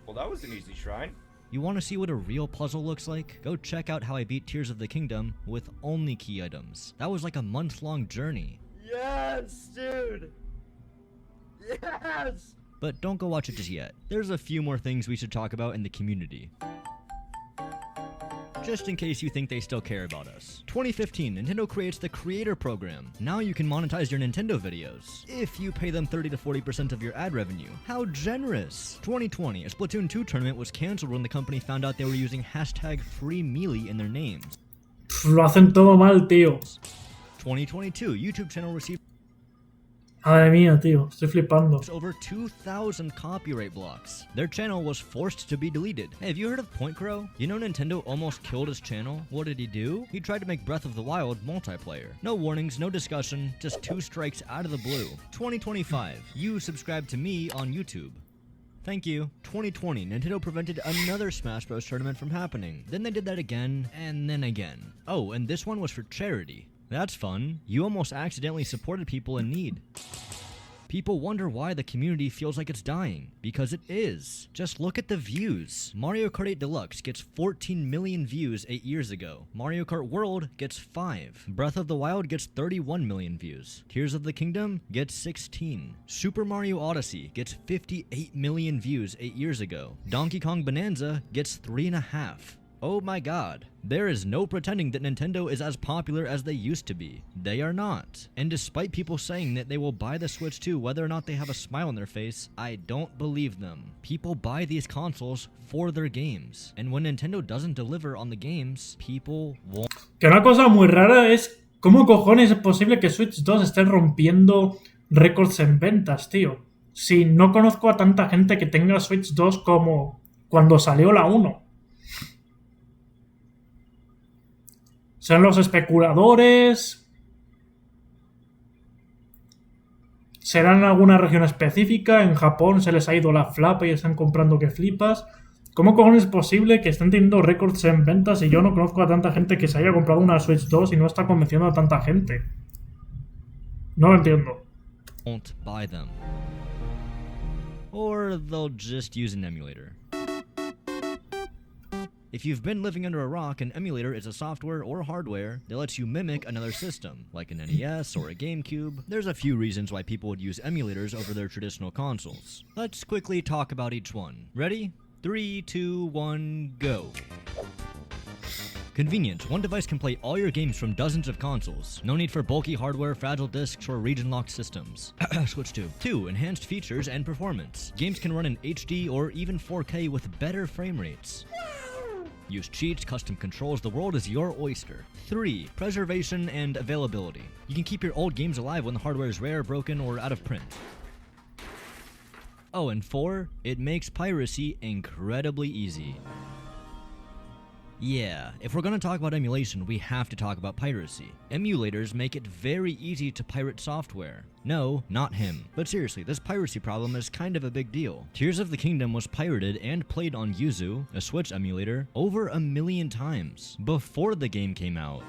Well, that was an easy shrine. You want to see what a real puzzle looks like? Go check out how I beat Tears of the Kingdom with only key items. That was like a month-long journey. Yes, dude! Yes! But don't go watch it just yet. There's a few more things we should talk about in the community. Just in case you think they still care about us. 2015, Nintendo creates the Creator Program. Now you can monetize your Nintendo videos, if you pay them 30 to 40% of your ad revenue. How generous! 2020, a Splatoon 2 tournament was cancelled when the company found out they were using #FreeMelee in their names. Lo hacen todo mal, tío. 2022, YouTube channel received Madre mía, tío, estoy flipando. over 2,000 copyright blocks. Their channel was forced to be deleted. Hey, have you heard of Point Crow? You know Nintendo almost killed his channel? What did he do? He tried to make Breath of the Wild multiplayer. No warnings, no discussion, just 2 strikes out of the blue. 2025, you subscribe to me on YouTube. Thank you. 2020, Nintendo prevented another Smash Bros. Tournament from happening. Then they did that again, and then again. Oh, and this one was for charity. That's fun. You almost accidentally supported people in need. People wonder why the community feels like it's dying, because it is. Just look at the views. Mario Kart 8 Deluxe gets 14 million views 8 years ago. Mario Kart World gets 5. Breath of the Wild gets 31 million views. Tears of the Kingdom gets 16. Super Mario Odyssey gets 58 million views 8 years ago. Donkey Kong Bonanza gets 3.5. Oh my god. There is no pretending that Nintendo is as popular as they used to be. They are not. And despite people saying that they will buy the Switch 2 whether or not they have a smile on their face, I don't believe them. People buy these consoles for their games. And when Nintendo doesn't deliver on the games, people won't. Que una cosa muy rara es ¿Cómo cojones es posible que Switch 2 esté rompiendo récords en ventas, tío? Si no conozco a tanta gente que tenga Switch 2 como cuando salió la 1. Son los especuladores. ¿Será en alguna región específica? En Japón se les ha ido la flapa y están comprando que flipas. ¿Cómo cojones es posible que estén teniendo récords en ventas y yo no conozco a tanta gente que se haya comprado una Switch 2 y no está convenciendo a tanta gente? No lo entiendo. Won't buy them. Or they'll just use an emulator. If you've been living under a rock, an emulator is a software or hardware that lets you mimic another system, like an NES or a GameCube. There's a few reasons why people would use emulators over their traditional consoles. Let's quickly talk about each one. Ready? 3, 2, 1, go. Convenient. One device can play all your games from dozens of consoles. No need for bulky hardware, fragile disks, or region-locked systems. Switch to. 2. Enhanced features and performance. Games can run in HD or even 4K with better frame rates. Use cheats, custom controls, the world is your oyster. 3. Preservation and availability. You can keep your old games alive when the hardware is rare, broken, or out of print. Oh, and 4. It makes piracy incredibly easy. Yeah, if we're gonna talk about emulation, we have to talk about piracy. Emulators make it very easy to pirate software. No, not him. But seriously, this piracy problem is kind of a big deal. Tears of the Kingdom was pirated and played on Yuzu, a Switch emulator, over 1 million times before the game came out.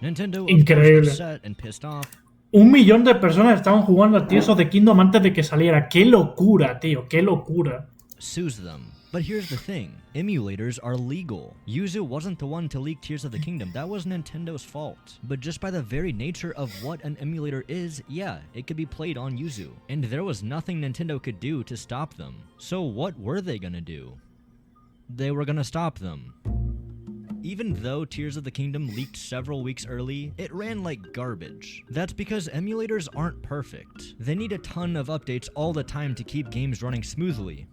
Nintendo of course was upset and pissed off. 1 millón de personas estaban jugando a Tears of the Kingdom antes de que saliera. ¡Qué locura, tío! ¡Qué locura! Sues them. But here's the thing, emulators are legal. Yuzu wasn't the one to leak Tears of the Kingdom, that was Nintendo's fault. But just by the very nature of what an emulator is, yeah, it could be played on Yuzu. And there was nothing Nintendo could do to stop them. So what were they gonna do? They were gonna stop them. Even though Tears of the Kingdom leaked several weeks early, it ran like garbage. That's because emulators aren't perfect. They need a ton of updates all the time to keep games running smoothly.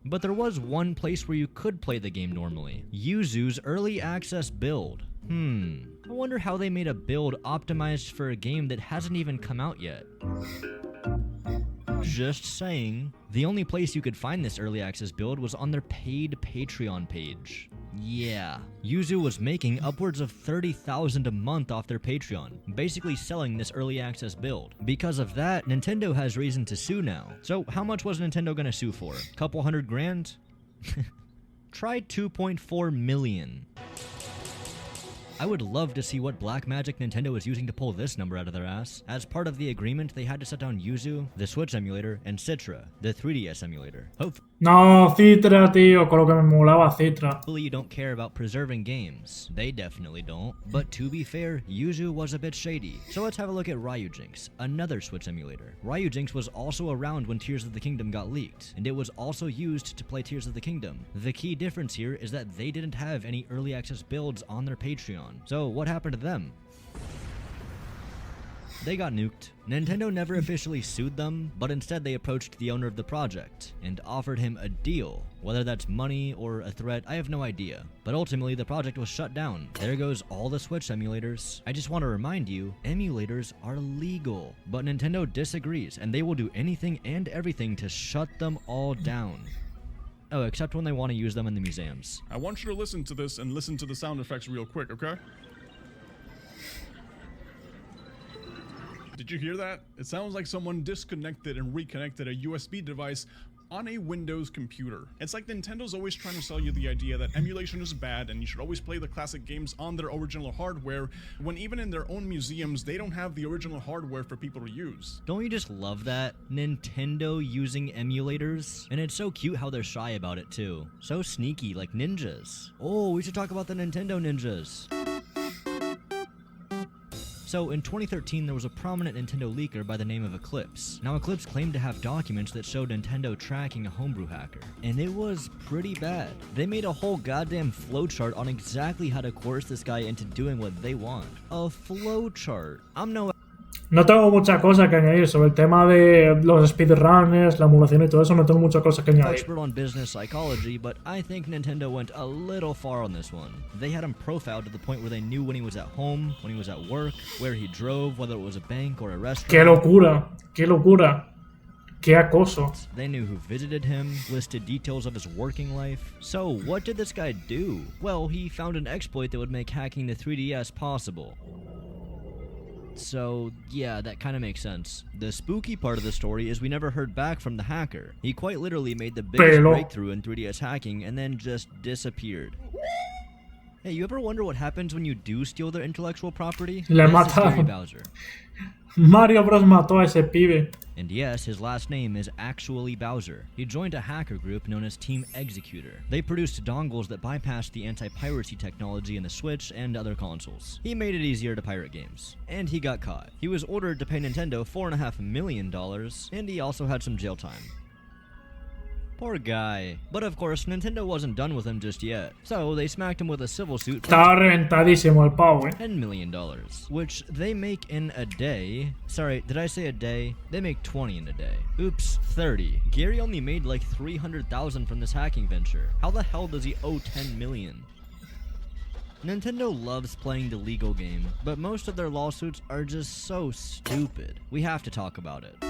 But there was one place where you could play the game normally. Yuzu's early access build. I wonder how they made a build optimized for a game that hasn't even come out yet. Just saying. The only place you could find this early access build was on their paid Patreon page. Yeah, Yuzu was making upwards of $30,000 a month off their Patreon, basically selling this early access build. Because of that, Nintendo has reason to sue now. So how much was Nintendo gonna sue for? Couple hundred grand? Try 2.4 million. I would love to see what black magic Nintendo is using to pull this number out of their ass. As part of the agreement, they had to shut down Yuzu, the Switch emulator, and Citra, the 3DS emulator. No, Citra, tío, con lo que me molaba Citra. Hopefully you don't care about preserving games. They definitely don't. But to be fair, Yuzu was a bit shady. So let's have a look at Ryujinx, another Switch emulator. Ryujinx was also around when Tears of the Kingdom got leaked, and it was also used to play Tears of the Kingdom. The key difference here is that they didn't have any early access builds on their Patreon. So what happened to them? They got nuked. Nintendo never officially sued them, but instead they approached the owner of the project and offered him a deal. Whether that's money or a threat, I have no idea. But ultimately the project was shut down. There goes all the Switch emulators. I just want to remind you, emulators are legal. But Nintendo disagrees, and they will do anything and everything to shut them all down. Oh, except when they want to use them in the museums. I want you to listen to this and listen to the sound effects real quick, okay? Did you hear that? It sounds like someone disconnected and reconnected a USB device on a Windows computer. It's like Nintendo's always trying to sell you the idea that emulation is bad and you should always play the classic games on their original hardware, when even in their own museums, they don't have the original hardware for people to use. Don't you just love that? Nintendo using emulators? And it's so cute how they're shy about it too. So sneaky, like ninjas. Oh, we should talk about the Nintendo ninjas. So, in 2013, there was a prominent Nintendo leaker by the name of Eclipse. Now, Eclipse claimed to have documents that showed Nintendo tracking a homebrew hacker, and it was pretty bad. They made a whole goddamn flowchart on exactly how to coerce this guy into doing what they want. A flowchart. I'm no... No tengo mucha cosa que añadir sobre el tema de los speedrunners, la emulación y todo eso. No tengo mucha cosa que añadir. Expert on business psychology, but I think Nintendo went a little far on this one. They had him profiled to the point where they knew when he was at home, when he was at work, where he drove, whether it was a bank or a restaurant. ¡Qué locura! ¡Qué locura! ¡Qué acoso! They knew who visited him, listed details of his working life. So, what did this guy do? Well, he found an exploit that would make hacking the 3DS possible. So, yeah, that kind of makes sense. The spooky part of the story is we never heard back from the hacker. He quite literally made the biggest breakthrough in 3DS hacking and then just disappeared. Hey, you ever wonder what happens when you do steal their intellectual property? Le mataron. Bowser. Mario Bros mató a ese pibe. And yes, his last name is actually Bowser. He joined a hacker group known as Team Executor. They produced dongles that bypassed the anti-piracy technology in the Switch and other consoles. He made it easier to pirate games. And he got caught. He was ordered to pay Nintendo $4.5 million, and he also had some jail time. Poor guy. But of course, Nintendo wasn't done with him just yet. So they smacked him with a civil suit for Estaba reventadísimo el pavo, $10 million, which they make in a day. Sorry, did I say a day? They make 20 in a day. Oops, 30. Gary only made like 300,000 from this hacking venture. How the hell does he owe 10 million? Nintendo loves playing the legal game, but most of their lawsuits are just so stupid. We have to talk about it.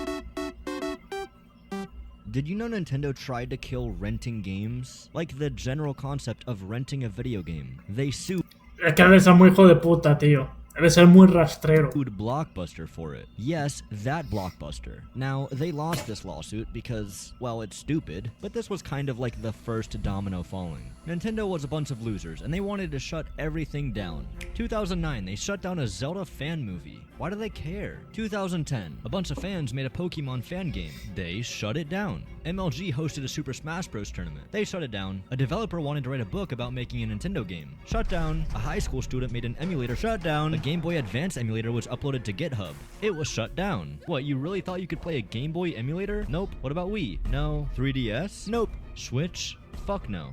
Did you know Nintendo tried to kill renting games? Like the general concept of renting a video game. They sued. Es que debe ser muy hijo de puta, tío. Debe ser muy rastrero. Blockbuster for it. Yes, that Blockbuster. Now, they lost this lawsuit because, well, it's stupid, but this was kind of like the first domino falling. Nintendo was a bunch of losers, and they wanted to shut everything down. 2009, they shut down a Zelda fan movie. Why do they care? 2010, a bunch of fans made a Pokemon fan game. They shut it down. MLG hosted a Super Smash Bros. Tournament. They shut it down. A developer wanted to write a book about making a Nintendo game. Shut down. A high school student made an emulator. Shut down. A Game Boy Advance emulator was uploaded to GitHub. It was shut down. What, you really thought you could play a Game Boy emulator? Nope. What about Wii? No. 3DS? Nope. Switch? Fuck no.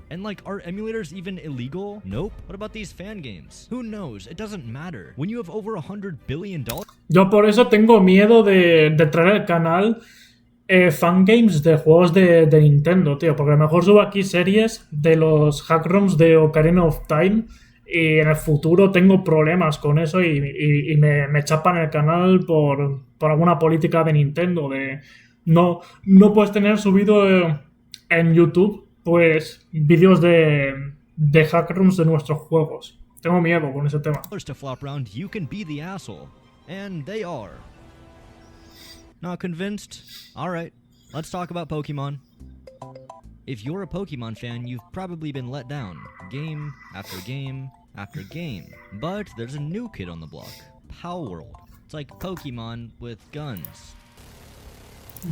And like, are emulators even illegal? Nope. What about these fan games? Who knows? It doesn't matter. When you have over $100 billion... Yo por eso tengo miedo de traer al canal fangames de juegos de Nintendo, tío. Porque a lo mejor subo aquí series de los hackrooms de Ocarina of Time y en el futuro tengo problemas con eso y me chapan el canal por alguna política de Nintendo. De no puedes tener subido en YouTube pues vídeos de hackrooms de nuestros juegos. Tengo miedo con ese tema. To flop around, you can be the asshole. And they are. Not convinced? Alright, let's talk about Pokemon. If you're a Pokemon fan, you've probably been let down. Game after game after game. But there's a new kid on the block. Palworld. It's like Pokemon with guns.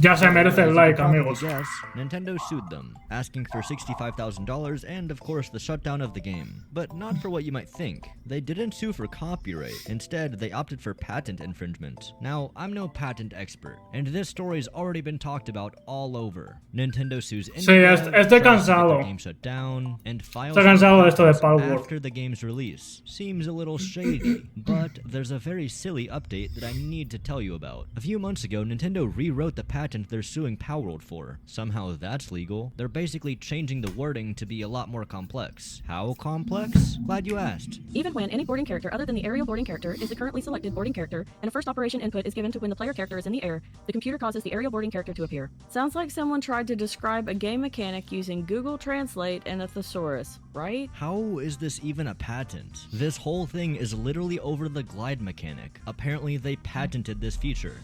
Ya se merece el like, amigos. Guess, Nintendo sued them, asking for $65,000 and, of course, the shutdown of the game. But not for what you might think. They didn't sue for copyright. Instead, they opted for patent infringement. Now, I'm no patent expert, and this story's already been talked about all over. Nintendo sues India, estoy cansado. Game shut down, and files estoy cansado de esto de Palworld. After the game's release. Seems a little shady, but there's a very silly update that I need to tell you about. A few months ago, Nintendo rewrote the patent they're suing Palworld for. Somehow that's legal. They're basically changing the wording to be a lot more complex. How complex? Glad you asked. Even when any boarding character other than the aerial boarding character is the currently selected boarding character, and a first operation input is given to when the player character is in the air, the computer causes the aerial boarding character to appear. Sounds like someone tried to describe a game mechanic using Google Translate and a thesaurus, right? How is this even a patent? This whole thing is literally over the glide mechanic. Apparently they patented this feature.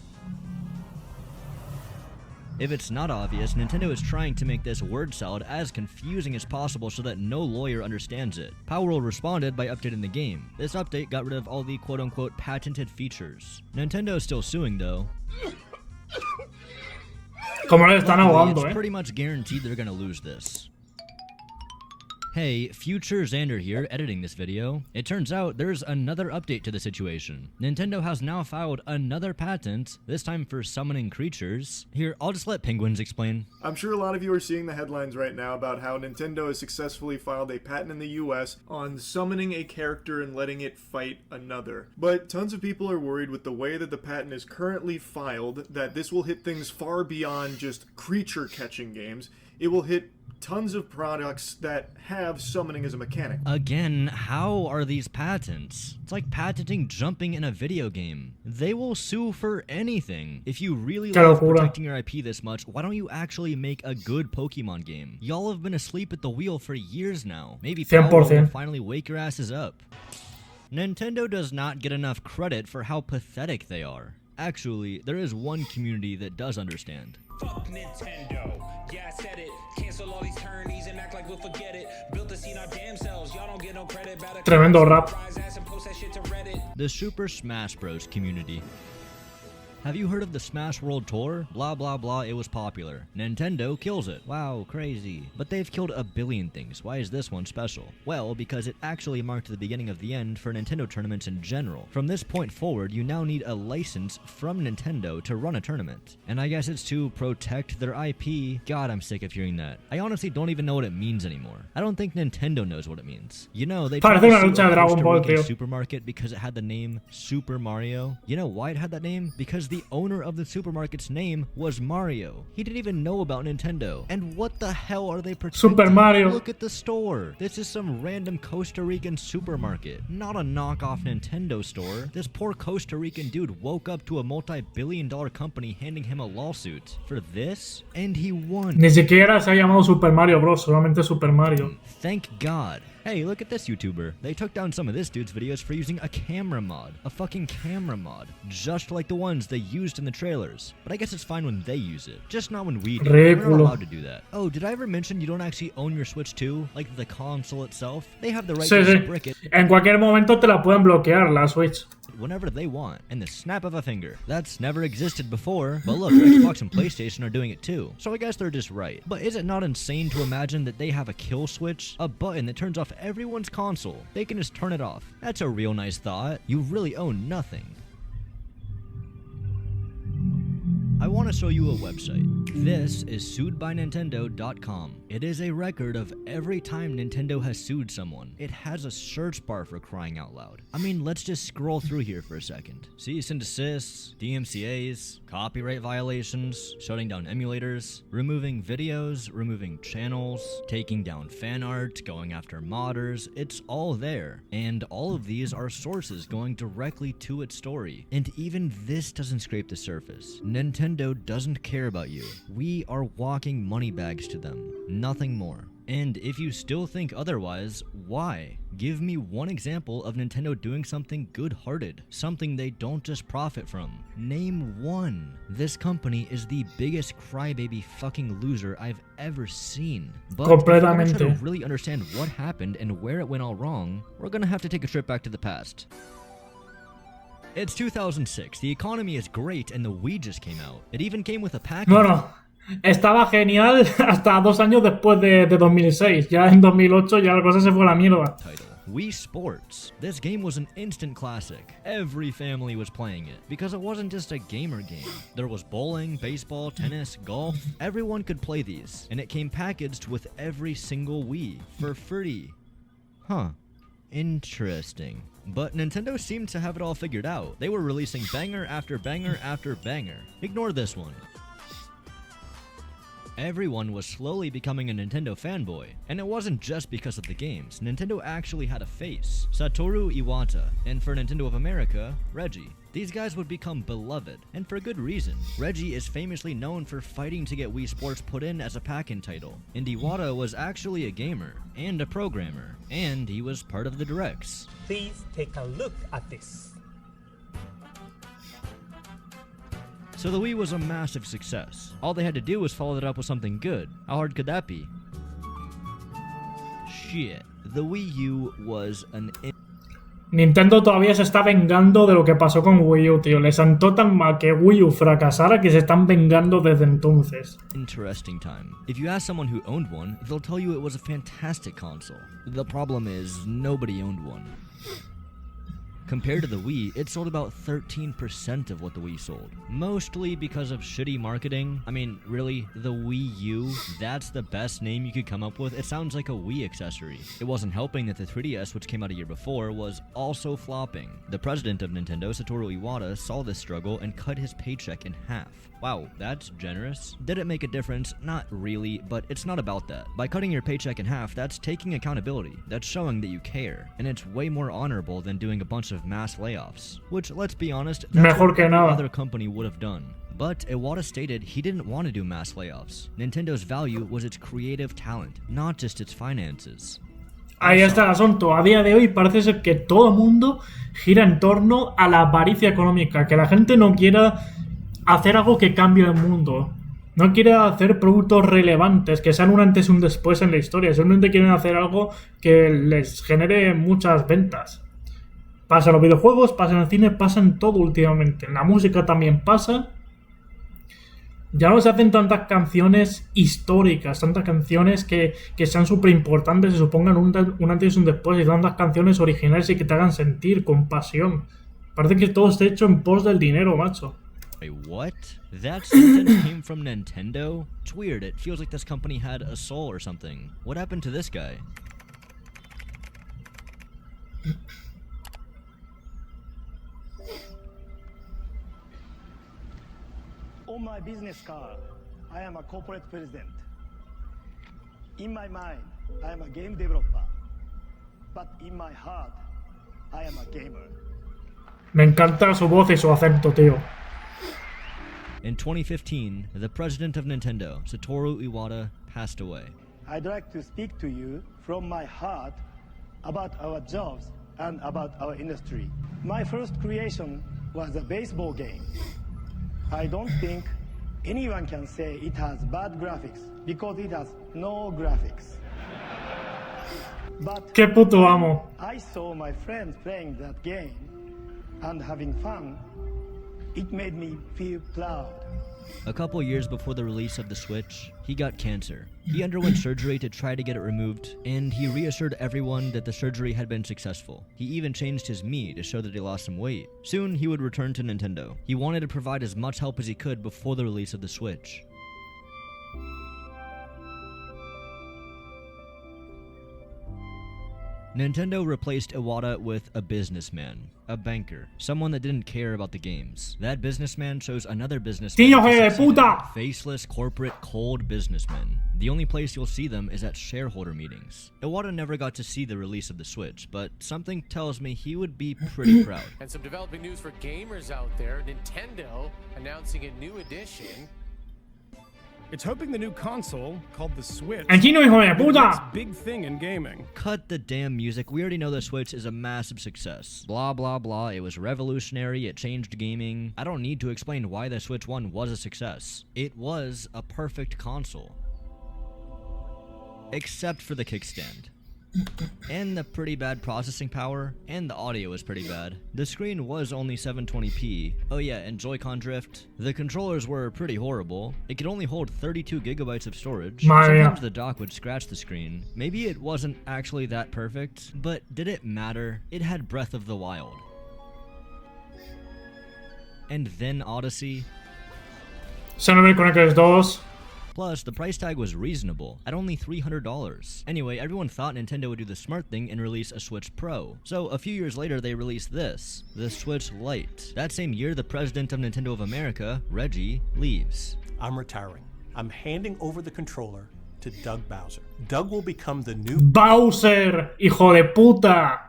If it's not obvious, Nintendo is trying to make this word salad as confusing as possible so that no lawyer understands it. Palworld responded by updating the game. This update got rid of all the quote-unquote patented features. Nintendo is still suing though. Como le están ahogando, It's pretty much guaranteed they're gonna lose this. Hey, future Xander here, editing this video. It turns out there's another update to the situation. Nintendo has now filed another patent, this time for summoning creatures. Here, I'll just let Penguins explain. I'm sure a lot of you are seeing the headlines right now about how Nintendo has successfully filed a patent in the US on summoning a character and letting it fight another. But tons of people are worried with the way that the patent is currently filed that this will hit things far beyond just creature catching games. It will hit tons of products that have summoning as a mechanic. Again, how are these patents? It's like patenting jumping in a video game. They will sue for anything. If you really love protecting your IP this much, why don't you actually make a good Pokemon game? Y'all have been asleep at the wheel for years now. Maybe Paolo will finally wake your asses up. Nintendo does not get enough credit for how pathetic they are. Actually, there is one community that does understand. Fuck Nintendo. Yeah, I said it. Cancel all these turnies and act like we'll forget it. Built the scene our damn selves. Y'all don't get no credit. Tremendo rap. The Super Smash Bros. Community. Have you heard of the Smash World Tour? Blah blah blah, it was popular. Nintendo kills it. Wow, crazy. But they've killed a billion things. Why is this one special? Well, because it actually marked the beginning of the end for Nintendo tournaments in general. From this point forward, you now need a license from Nintendo to run a tournament. And I guess it's to protect their IP. God, I'm sick of hearing that. I honestly don't even know what it means anymore. I don't think Nintendo knows what it means. You know, they tried to sue a Costa Rican supermarket because it had the name Super Mario. You know why it had that name? Because the owner of the supermarket's name was Mario. He didn't even know about Nintendo. And what the hell are they protecting? Super Mario. Look at the store. This is some random Costa Rican supermarket, not a knockoff Nintendo store. This poor Costa Rican dude woke up to a multi-billion-dollar company handing him a lawsuit for this, and he won. Ni siquiera se ha llamado Super Mario Bros, solamente Super Mario. Thank God. Hey, look at this YouTuber. They took down some of this dude's videos for using a camera mod. A fucking camera mod. Just like the ones they used in the trailers. But I guess it's fine when they use it. Just not when we do. We're not allowed to do that. Oh, did I ever mention you don't actually own your Switch 2? Like the console itself? They have the right to brick it. En cualquier momento te la pueden bloquear la Switch. Whenever they want, in the snap of a finger. That's never existed before, but look, Xbox and PlayStation are doing it too, so I guess they're just right. But is it not insane to imagine that they have a kill switch? A button that turns off everyone's console. They can just turn it off. That's a real nice thought. You really own nothing. I want to show you a website. This is suedbynintendo.com. It is a record of every time Nintendo has sued someone. It has a search bar, for crying out loud. I mean, let's just scroll through here for a second. Cease and desists, DMCAs, copyright violations, shutting down emulators, removing videos, removing channels, taking down fan art, going after modders. It's all there. And all of these are sources going directly to its story. And even this doesn't scrape the surface. Nintendo doesn't care about you. We are walking money bags to them. Nothing more. And if you still think otherwise, why? Give me one example of Nintendo doing something good-hearted, something they don't just profit from. Name one. This company is the biggest crybaby fucking loser I've ever seen. But if we're trying to really understand what happened and where it went all wrong, we're gonna have to take a trip back to the past. It's 2006, the economy is great, and the Wii just came out. It even came with a package. No. Estaba genial hasta 2 años después de 2006. Ya en 2008 ya la cosa se fue a la mierda. Wii Sports. This game was an instant classic. Every family was playing it, because it wasn't just a gamer game. There was bowling, baseball, tennis, golf. Everyone could play these, and it came packaged with every single Wii for free. Huh. Interesting. But Nintendo seemed to have it all figured out. They were releasing banger after banger after banger. Ignore this one. Everyone was slowly becoming a Nintendo fanboy, and it wasn't just because of the games. Nintendo actually had a face, Satoru Iwata, and for Nintendo of America, Reggie. These guys would become beloved, and for good reason. Reggie is famously known for fighting to get Wii Sports put in as a pack-in title, and Iwata was actually a gamer, and a programmer, and he was part of the directs. Please take a look at this. So the Wii was a massive success. All they had to do was follow it up with something good. How hard could that be? Shit. The Wii U was an Nintendo todavía se está vengando de lo que pasó con Wii U, tío. Le sentó tan mal que Wii U fracasara que se están vengando desde entonces. Interesting time. If you ask someone who owned one, they'll tell you it was a fantastic console. The problem is, nobody owned one. Compared to the Wii, it sold about 13% of what the Wii sold. Mostly because of shitty marketing. I mean, really, the Wii U? That's the best name you could come up with? It sounds like a Wii accessory. It wasn't helping that the 3DS, which came out a year before, was also flopping. The president of Nintendo, Satoru Iwata, saw this struggle and cut his paycheck in half. Wow, that's generous. Did it make a difference? Not really, but it's not about that. By cutting your paycheck in half, that's taking accountability. That's showing that you care. And it's way more honorable than doing a bunch of mass layoffs. Which, let's be honest, that's what any other company would have done. But Iwata stated he didn't want to do mass layoffs. Nintendo's value was its creative talent, not just its finances. Ahí está el asunto. A día de hoy parece ser que todo el mundo gira en torno a la avaricia económica, que la gente no quiera hacer algo que cambie el mundo. No quiere hacer productos relevantes, que sean un antes y un después en la historia. Simplemente quieren hacer algo que les genere muchas ventas. Pasa en los videojuegos, pasa en el cine, pasa en todo últimamente. En la música también pasa. Ya no se hacen tantas canciones históricas, tantas canciones que sean súper importantes y supongan un antes y un después, y tantas canciones originales y que te hagan sentir con pasión. Parece que todo está hecho en pos del dinero, macho. Wait, what? That sentence came from Nintendo? It's weird, it feels like this company had a soul or something. What happened to this guy? On my business card, I am a corporate president. In my mind, I am a game developer. But in my heart, I am a gamer. Me encanta su voz y su acento, tío. In 2015, the president of Nintendo, Satoru Iwata, passed away. I'd like to speak to you from my heart about our jobs and about our industry. My first creation was a baseball game. I don't think anyone can say it has bad graphics because it has no graphics. But Qué puto amo. I saw my friends playing that game and having fun. It made me feel proud. A couple years before the release of the Switch, he got cancer. He underwent surgery to try to get it removed, and he reassured everyone that the surgery had been successful. He even changed his Mii to show that he lost some weight. Soon, he would return to Nintendo. He wanted to provide as much help as he could before the release of the Switch. Nintendo replaced Iwata with a businessman, a banker, someone that didn't care about the games. That businessman chose another businessman, faceless, corporate, cold businessmen. The only place you'll see them is at shareholder meetings. Iwata never got to see the release of the Switch, but something tells me he would be pretty proud. And some developing news for gamers out there. Nintendo announcing a new edition. It's hoping the new console, called the Switch, Aquí no, hijo de will be puta. its big thing in gaming. Cut the damn music. We already know the Switch is a massive success. Blah, blah, blah. It was revolutionary. It changed gaming. I don't need to explain why the Switch 1 was a success. It was a perfect console. Except for the kickstand. And the pretty bad processing power, and the audio was pretty bad. The screen was only 720p. Oh yeah, and Joy-Con drift. The controllers were pretty horrible. It could only hold 32 gigabytes of storage. Sometimes the dock would scratch the screen. Maybe it wasn't actually that perfect, but did it matter? It had Breath of the Wild. And then Odyssey. Xenoblade Chronicles 2. Plus, the price tag was reasonable, at only $300. Anyway, everyone thought Nintendo would do the smart thing and release a Switch Pro. So, a few years later, they released this, the Switch Lite. That same year, the president of Nintendo of America, Reggie, leaves. I'm retiring. I'm handing over the controller to Doug Bowser. Doug will become the new Bowser, hijo de puta.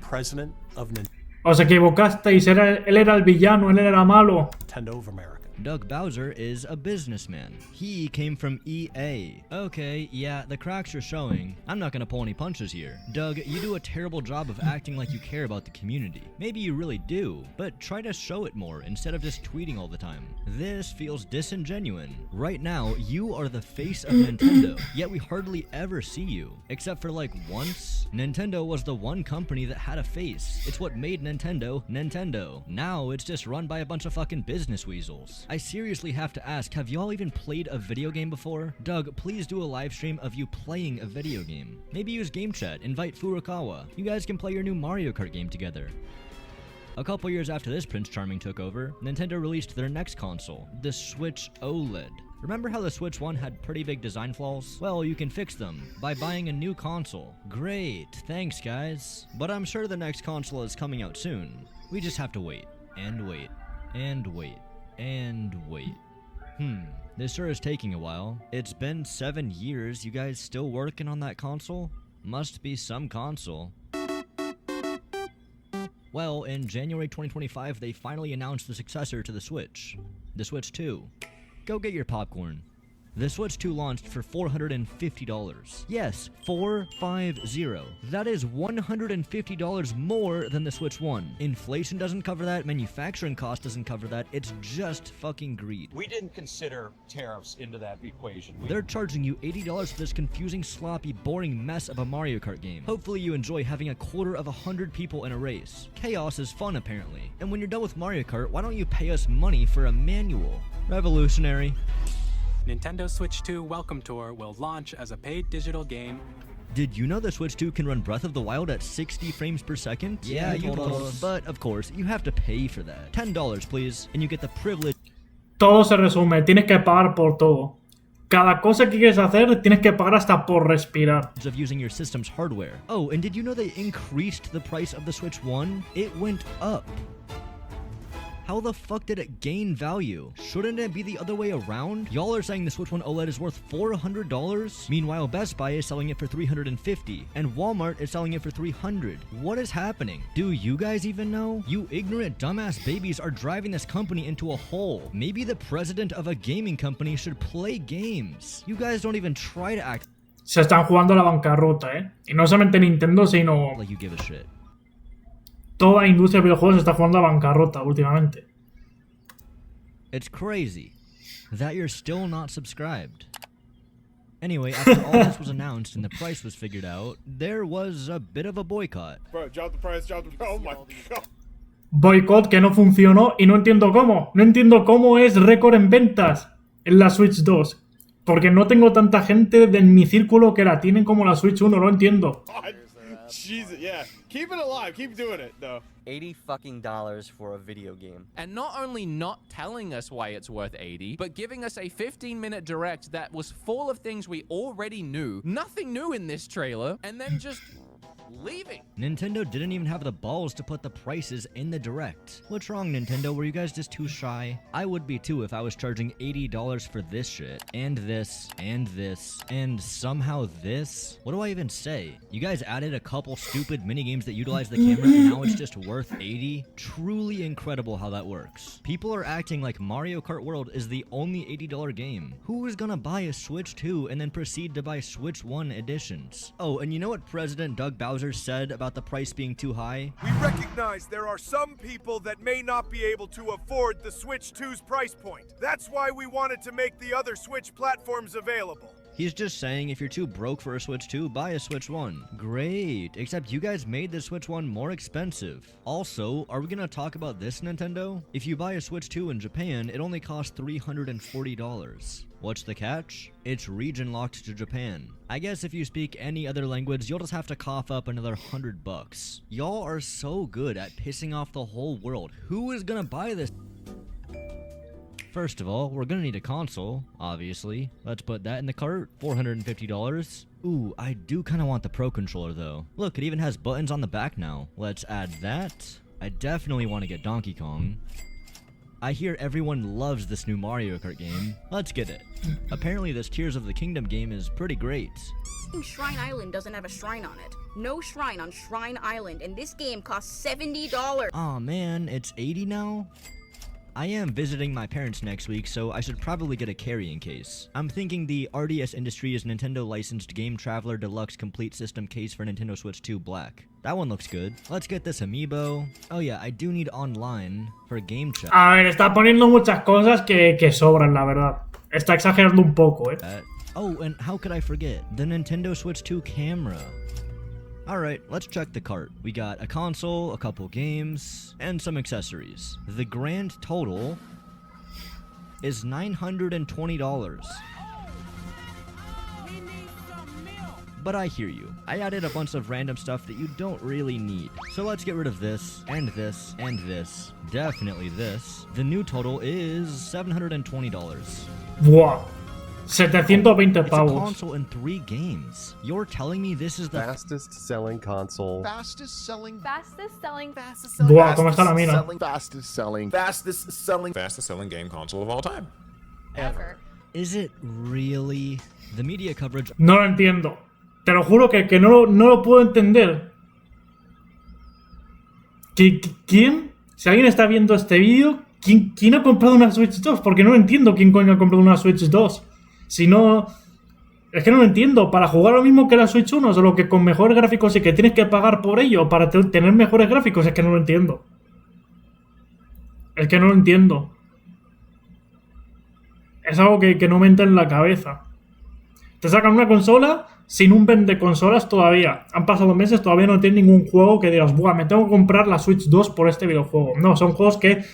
president of Nintendo Os equivocasteis, él era el villano, él era malo. of America. Doug Bowser is a businessman. He came from EA. Okay, yeah, the cracks are showing. I'm not gonna pull any punches here. Doug, you do a terrible job of acting like you care about the community. Maybe you really do, but try to show it more instead of just tweeting all the time. This feels disingenuous. Right now, you are the face of Nintendo, yet we hardly ever see you. Except for like once. Nintendo was the one company that had a face. It's what made Nintendo, Nintendo. Now it's just run by a bunch of fucking business weasels. I seriously have to ask, have y'all even played a video game before? Doug, please do a live stream of you playing a video game. Maybe use game chat, invite Furukawa. You guys can play your new Mario Kart game together. A couple years after this Prince Charming took over, Nintendo released their next console, the Switch OLED. Remember how the Switch 1 had pretty big design flaws? Well, you can fix them by buying a new console. Great, thanks guys. But I'm sure the next console is coming out soon. We just have to wait, and wait, and wait, and wait. This sure is taking a while. It's been 7 years, you guys still working on that console? Must be some console. Well, in January 2025, they finally announced the successor to the Switch 2. Go get your popcorn. The Switch 2 launched for $450. Yes, 450. That is $150 more than the Switch 1. Inflation doesn't cover that, manufacturing cost doesn't cover that, it's just fucking greed. We didn't consider tariffs into that equation. They're charging you $80 for this confusing, sloppy, boring mess of a Mario Kart game. Hopefully you enjoy having a quarter of 100 people in a race. Chaos is fun apparently. And when you're done with Mario Kart, why don't you pay us money for a manual? Revolutionary. Nintendo Switch 2 Welcome Tour will launch as a paid digital game. Did you know the Switch 2 can run Breath of the Wild at 60 frames per second? Yeah, you told us. But of course, you have to pay for that. $10, please, and you get the privilege. Todo se resume, tienes que pagar por todo. Cada cosa que quieres hacer, tienes que pagar hasta por respirar. Of using your system's hardware. Oh, and did you know they increased the price of the Switch 1? It went up. How the fuck did it gain value? Shouldn't it be the other way around? Y'all are saying the Switch 1 OLED is worth $400? Meanwhile, Best Buy is selling it for $350, and Walmart is selling it for $300. What is happening? Do you guys even know? You ignorant dumbass babies are driving this company into a hole. Maybe the president of a gaming company should play games. You guys don't even try to act. Se están jugando la bancarrota, ¿eh? Y no solamente Nintendo, sino... Like you give a shit. Toda industria de videojuegos está jugando a bancarrota últimamente. It's crazy that you're still not subscribed. Anyway, after all this was announced and the price was figured out, there was a bit of a boycott. Bro, drop the price, drop the price. Oh my god. Boicot que no funcionó y no entiendo cómo. No entiendo cómo es récord en ventas en la Switch 2. Porque no tengo tanta gente en mi círculo que la tienen como la Switch 1, no entiendo. Jesus, yeah. Keep it alive. Keep doing it, though. $80 fucking for a video game. And not only not telling us why it's worth 80, but giving us a 15-minute direct that was full of things we already knew, nothing new in this trailer, and then just leaving. Nintendo didn't even have the balls to put the prices in the direct. What's wrong, Nintendo? Were you guys just too shy? I would be too if I was charging $80 for this shit, and this, and this, and somehow this. What do I even say? You guys added a couple stupid minigames that utilize the camera and now it's just worth $80? Truly incredible how that works. People are acting like Mario Kart World is the only $80 game. Who is gonna buy a Switch 2 and then proceed to buy Switch 1 editions? Oh, and you know what President Doug Bowser said about the price being too high? We recognize there are some people that may not be able to afford the Switch 2's price point. That's why we wanted to make the other Switch platforms available. He's just saying if you're too broke for a Switch 2, buy a Switch 1. Great, except you guys made the Switch 1 more expensive. Also, are we gonna talk about this, Nintendo? If you buy a Switch 2 in Japan, it only costs $340. What's the catch? It's region locked to Japan. I guess if you speak any other language, you'll just have to cough up another $100. Y'all are so good at pissing off the whole world. Who is gonna buy this? First of all, we're gonna need a console, obviously. Let's put that in the cart, $450. Ooh, I do kinda want the Pro Controller though. Look, it even has buttons on the back now. Let's add that. I definitely want to get Donkey Kong. I hear everyone loves this new Mario Kart game. Let's get it. Apparently this Tears of the Kingdom game is pretty great. Shrine Island doesn't have a shrine on it. No shrine on Shrine Island, and this game costs $70. Aw man, it's 80 now? I am visiting my parents next week, so I should probably get a carrying case. I'm thinking the RDS Industries Nintendo licensed Game Traveler Deluxe Complete System case for Nintendo Switch 2 Black. That one looks good. Let's get this amiibo. Oh yeah, I do need online for game chat. A ver, está poniendo muchas cosas que sobran, la verdad. Está exagerando un poco, Oh, and how could I forget? The Nintendo Switch 2 camera. Alright, let's check the cart. We got a console, a couple games, and some accessories. The grand total is $920. But I hear you. I added a bunch of random stuff that you don't really need. So let's get rid of this, and this, and this. Definitely this. The new total is $720. Buah. 720 It's a pavos. console in 3 games. You're telling me this is the fastest selling console. Fastest selling. Buah, cómo está la mina. Fastest selling game console of all time. ever. Is it really? The media coverage. No lo entiendo. Te lo juro que no lo puedo entender. ¿Quién? Si alguien está viendo este vídeo, ¿quién ha comprado una Switch 2? Porque no lo entiendo quién coño ha comprado una Switch 2. Si no... Es que no lo entiendo. Para jugar lo mismo que la Switch 1, solo que con mejores gráficos y que tienes que pagar por ello para tener mejores gráficos, es que no lo entiendo. Es que no lo entiendo. Es algo que no me entra en la cabeza. Te sacan una consola sin un vende consolas todavía. Han pasado meses, todavía no tiene ningún juego que digas, buah, me tengo que comprar la Switch 2 por este videojuego. No, son juegos que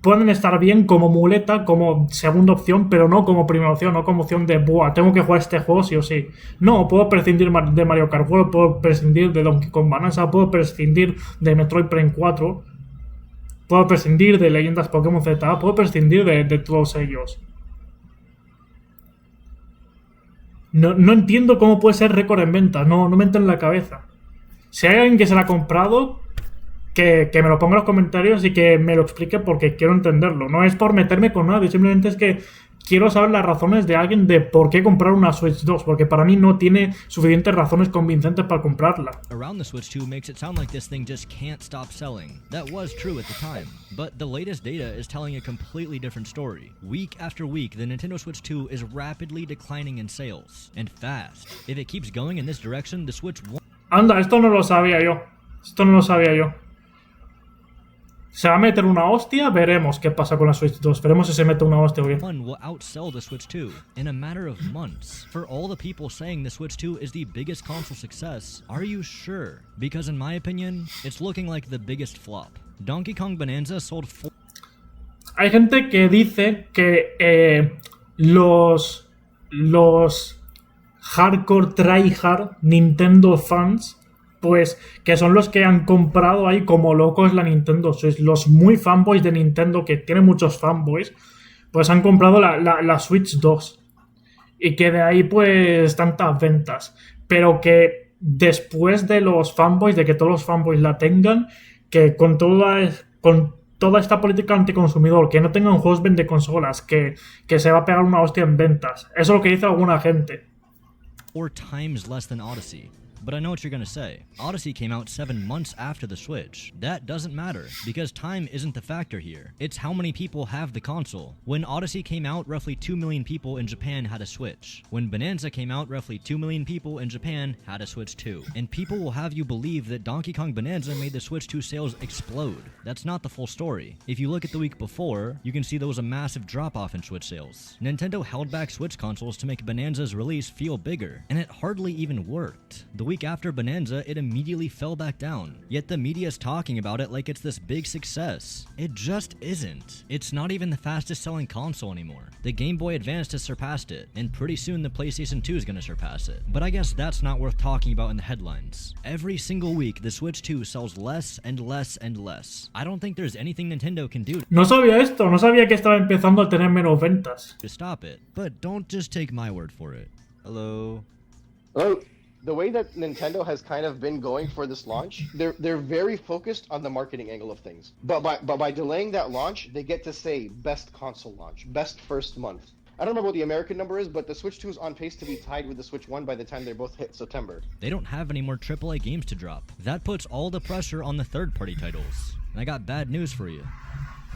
pueden estar bien como muleta, como segunda opción, pero no como primera opción, no como opción de, buah, tengo que jugar este juego sí o sí. No, puedo prescindir de Mario Kart, puedo prescindir de Donkey Kong Bonanza, puedo prescindir de Metroid Prime 4, puedo prescindir de Leyendas Pokémon Z, puedo prescindir de todos ellos. No entiendo cómo puede ser récord en ventas, no me entra en la cabeza. Si hay alguien que se la ha comprado, que me lo ponga en los comentarios y que me lo explique porque quiero entenderlo. No es por meterme con nadie, simplemente es que quiero saber las razones de alguien de por qué comprar una Switch 2, porque para mí no tiene suficientes razones convincentes para comprarla. Around the Switch 2 makes it sound like this thing just can't stop selling. That was true at the time, but the latest data is telling a completely different story. Week after week, the Nintendo Switch 2 is rapidly declining in sales, and fast. If it keeps going in this direction, the Switch won't... Anda, esto no lo sabía yo. Se va a meter una hostia, veremos qué pasa con la Switch 2. Veremos si se mete una hostia o bien. One will outsell the Switch 2 in a matter of months. For all the people saying the Switch 2 is the biggest console success, are you sure? Because in my opinion, it's looking like the biggest flop. Donkey Kong Bonanza sold 4... Hay gente que dice que los hardcore tryhard Nintendo fans, pues que son los que han comprado ahí como locos la Nintendo Switch. Los muy fanboys de Nintendo, que tienen muchos fanboys, pues han comprado la Switch 2. Y que de ahí pues tantas ventas. Pero que después de los fanboys, de que todos los fanboys la tengan, que con toda esta política anticonsumidor, que no tengan juegos vende consolas, que se va a pegar una hostia en ventas. Eso es lo que dice alguna gente. 4 times less than Odyssey. But I know what you're gonna say. Odyssey came out 7 months after the Switch. That doesn't matter, because time isn't the factor here. It's how many people have the console. When Odyssey came out, roughly 2 million people in Japan had a Switch. When Bonanza came out, roughly 2 million people in Japan had a Switch 2. And people will have you believe that Donkey Kong Bonanza made the Switch 2 sales explode. That's not the full story. If you look at the week before, you can see there was a massive drop-off in Switch sales. Nintendo held back Switch consoles to make Bonanza's release feel bigger, and it hardly even worked. The week after Bonanza, it immediately fell back down. Yet the media's talking about it like it's this big success. It just isn't. It's not even the fastest selling console anymore. The Game Boy Advance has surpassed it, and pretty soon the PlayStation 2 is gonna surpass it. But I guess that's not worth talking about in the headlines. Every single week, the Switch 2 sells less and less and less. I don't think there's anything Nintendo can do. No sabía esto, no sabía que estaba empezando a tener menos ventas. To stop it, but don't just take my word for it. Hello? Hello? The way that Nintendo has kind of been going for this launch, they're very focused on the marketing angle of things. But by delaying that launch, they get to say best console launch, best first month. I don't remember what the American number is, but the Switch 2 is on pace to be tied with the Switch 1 by the time they both hit September. They don't have any more AAA games to drop. That puts all the pressure on the third-party titles. And I got bad news for you.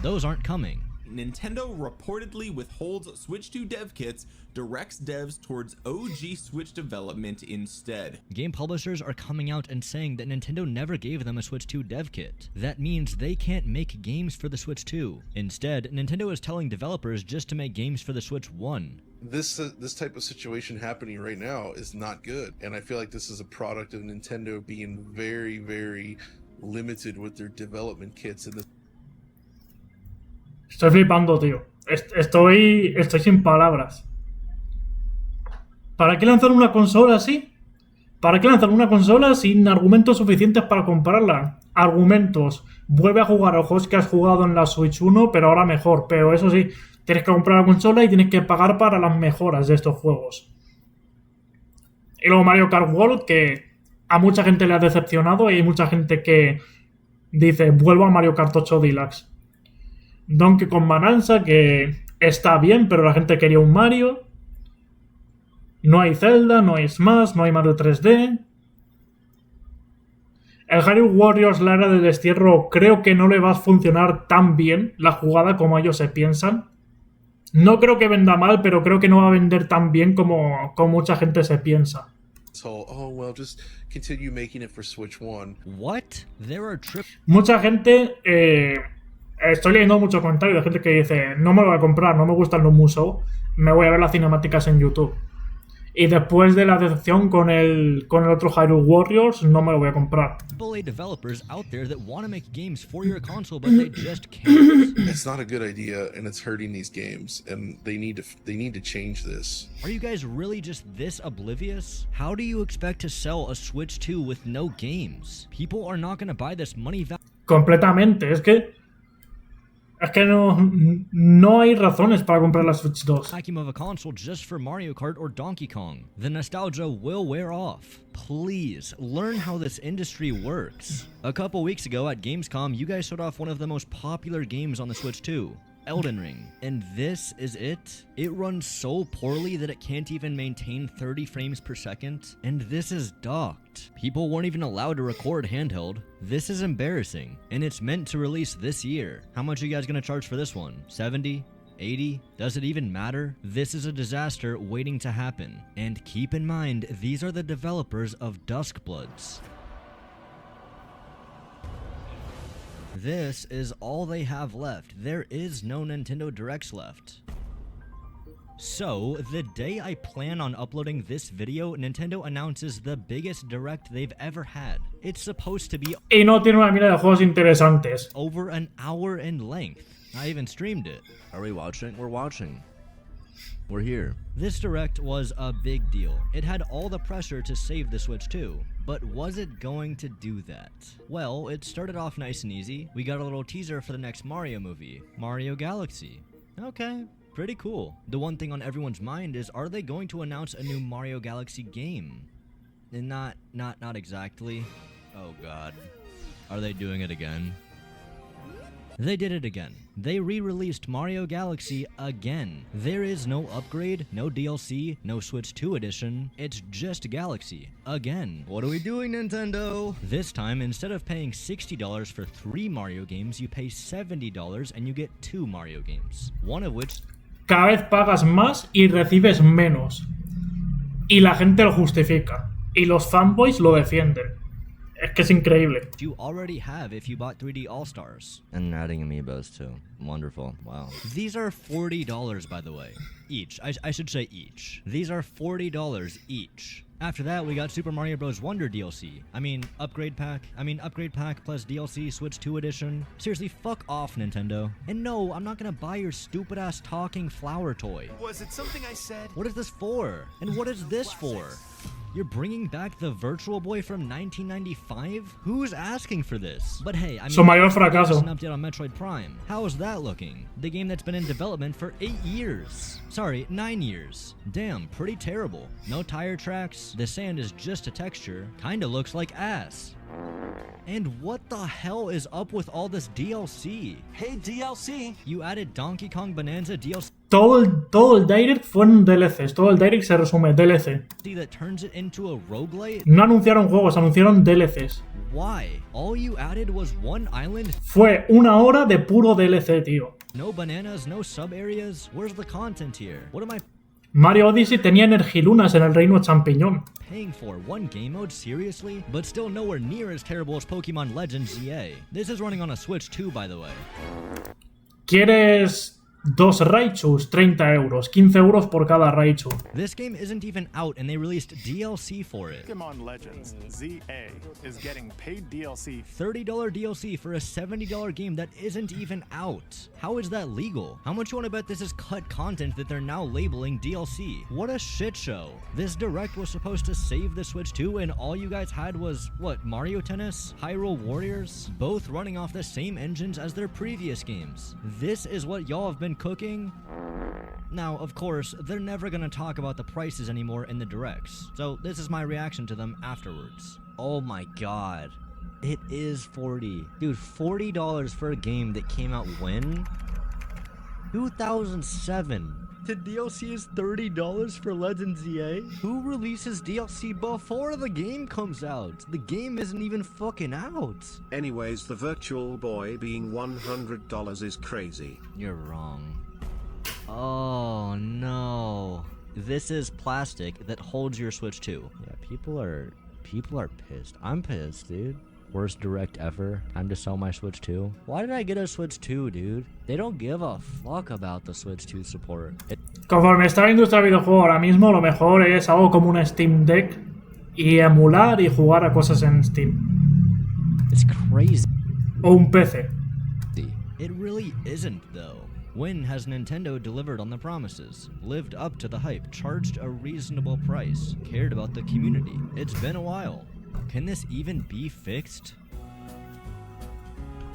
Those aren't coming. Nintendo reportedly withholds Switch 2 dev kits, directs devs towards OG Switch development instead. Game publishers are coming out and saying that Nintendo never gave them a Switch 2 dev kit. That means they can't make games for the Switch 2. Instead, Nintendo is telling developers just to make games for the Switch 1. This type of situation happening right now is not good, and I feel like this is a product of Nintendo being very, very limited with their development kits. Estoy flipando, tío. Estoy sin palabras. ¿Para qué lanzar una consola así? ¿Para qué lanzar una consola sin argumentos suficientes para comprarla? Argumentos. Vuelve a jugar a los juegos que has jugado en la Switch 1, pero ahora mejor. Pero eso sí, tienes que comprar la consola y tienes que pagar para las mejoras de estos juegos. Y luego Mario Kart World, que a mucha gente le ha decepcionado y hay mucha gente que dice, vuelvo a Mario Kart 8 Deluxe. Donkey Kong Bonanza, que está bien, pero la gente quería un Mario. No hay Zelda, no hay Smash, no hay Mario 3D. El Hyrule Warriors, la era del destierro, creo que no le va a funcionar tan bien la jugada como ellos se piensan. No creo que venda mal, pero creo que no va a vender tan bien como mucha gente se piensa. So, oh well, just continue making it for Switch 1. What? There are Mucha gente, estoy leyendo muchos comentarios de gente que dice, no me lo voy a comprar, no me gustan los Musou, me voy a ver las cinemáticas en YouTube. Y después de la decepción con el otro Hyrule Warriors, no me lo voy a comprar. Developers out there that want to make games for your console, but they just can't. It's not a good idea, and it's hurting these games, and they need to change this. Are you guys really just this oblivious? How do you expect to sell a Switch 2 with no games? People are not going to buy this money value. Completamente, es que no hay razones para comprar la Switch 2. Vacuum of a console just for Mario Kart or Donkey Kong. The nostalgia will wear off. Please, learn how this industry works. A couple weeks ago at Gamescom, you guys showed off one of the most popular games on the Switch 2. Elden Ring. And this is it? It runs so poorly that it can't even maintain 30 frames per second. And this is docked. People weren't even allowed to record handheld. This is embarrassing. And it's meant to release this year. How much are you guys gonna charge for this one? 70? 80? Does it even matter? This is a disaster waiting to happen. And keep in mind, these are the developers of Duskbloods. This is all they have left. There is no Nintendo Directs left. So, the day I plan on uploading this video, Nintendo announces the biggest Direct they've ever had. It's supposed to be y no tiene una mina de juegos interesantes. Over an hour in length. I even streamed it. Are we watching? We're watching. We're here. This Direct was a big deal. It had all the pressure to save the Switch 2. But was it going to do that? Well, it started off nice and easy. We got a little teaser for the next Mario movie, Mario Galaxy. Okay, pretty cool. The one thing on everyone's mind is, are they going to announce a new Mario Galaxy game? And not exactly. Oh god. Are they doing it again? They did it again. They re-released Mario Galaxy again. There is no upgrade, no DLC, no Switch 2 edition. It's just Galaxy. Again. What are we doing, Nintendo? This time, instead of paying $60 for 3 Mario games, you pay $70 and you get 2 Mario games. One of which... Cada vez pagas más y recibes menos. Y la gente lo justifica. Y los fanboys lo defienden. Es que es increíble. You already have if you bought 3D All-Stars. And adding amiibos too. Wonderful. Wow. These are $40 by the way. Each. I should say each. These are $40 each. After that, we got Super Mario Bros. Wonder DLC. Upgrade pack plus DLC Switch 2 edition. Seriously, fuck off, Nintendo. And no, I'm not gonna buy your stupid ass talking flower toy. Was it something I said? What is this for? And what is this for? You're bringing back the Virtual Boy from 1995? Who's asking for this? But hey, Su mayor fracaso. An update on Metroid Prime. How is that looking? The game that's been in development for 8 years. Sorry, 9 years. Damn, pretty terrible. No tire tracks. The sand is just a texture. Kinda looks like ass. And what the hell is up with all this DLC? Hey, DLC! You added Donkey Kong Bonanza DLC. Todo el Direct fueron DLCs. Todo el Direct se resume DLC. That turns it into a roguelite? No anunciaron juegos, anunciaron DLCs. Why? All you added was one island? Fue 1 hora de puro DLC, tío. No bananas, no sub areas. Where's the content here? What am I Mario Odyssey tenía energilunas en el reino champiñón. paying for? One game mode? Seriously? But still nowhere near as terrible as Pokemon Legends ZA. This is running on a Switch 2, by the way. ¿Quieres 2 Raichus? 30 euros. 15 euros por cada Raichu. This game isn't even out and they released DLC for it. Pokemon Legends ZA is getting paid DLC. $30 DLC for a $70 game that isn't even out. How is that legal? How much you want to bet this is cut content that they're now labeling DLC? What a shit show. This Direct was supposed to save the Switch 2 and all you guys had was, what, Mario Tennis? Hyrule Warriors? Both running off the same engines as their previous games. This is what y'all have been cooking? Now, of course, they're never gonna talk about the prices anymore in the Directs, so this is my reaction to them afterwards. Oh my god. It is 40. Dude, $40 for a game that came out when? 2007. The DLC is $30 for Legends ZA? Who releases DLC before the game comes out? The game isn't even fucking out. Anyways, the Virtual Boy being $100 is crazy. You're wrong. Oh no. This is plastic that holds your Switch 2. Yeah, people are pissed. I'm pissed, dude. Worst Direct ever. Time to sell my Switch 2. Why did I get a Switch 2, dude? They don't give a fuck about the Switch 2 support. Conforme está la industria del videojuego ahora mismo, lo mejor es algo como un Steam Deck y emular y jugar a cosas en Steam. It's crazy. O un PC. It really isn't, though. When has Nintendo delivered on the promises? Lived up to the hype, charged a reasonable price, cared about the community? It's been a while. Can this even be fixed?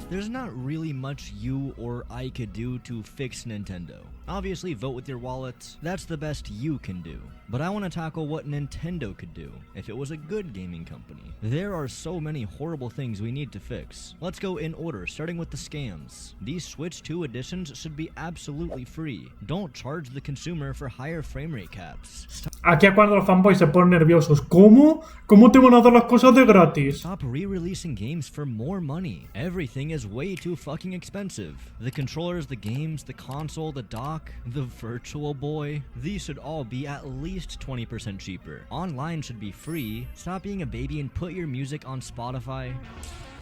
There's not really much you or I could do to fix Nintendo. Obviously, vote with your wallet. That's the best you can do. But I want to tackle what Nintendo could do if it was a good gaming company. There are so many horrible things we need to fix. Let's go in order, starting with the scams. These Switch 2 editions should be absolutely free. Don't charge the consumer for higher frame rate caps. Aquí es cuando los fanboys se ponen nerviosos. ¿Cómo? ¿Cómo te van a dar las cosas de gratis? Stop re-releasing games for more money. Everything is way too fucking expensive. The controllers, the games, the console, the dock, the Virtual Boy. These should all be at least 20% cheaper. Online should be free. Stop being a baby and put your music on Spotify.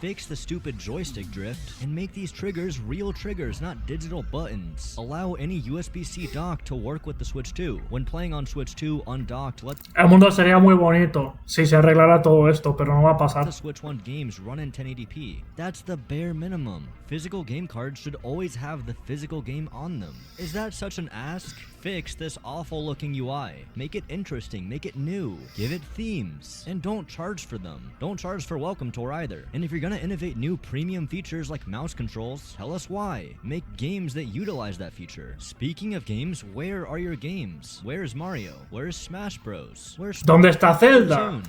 Fix the stupid joystick drift and make these triggers real triggers, not digital buttons. Allow any USB-C dock to work with the Switch 2. When playing on Switch 2 undocked, let El mundo sería muy bonito si se arreglara todo esto, pero no va a pasar. the Switch 1 games run in 1080p. That's the bare minimum. Physical game cards should always have the physical game on them. Is that such an ask? Fix this awful looking UI. Make it interesting, make it new. Give it themes. And don't charge for them. Don't charge for Welcome Tour either. And if you're gonna innovate new premium features like mouse controls, tell us why. Make games that utilize that feature. Speaking of games, where are your games? Where's Mario? Where's Smash Bros? Where's ¿Dónde está Zelda?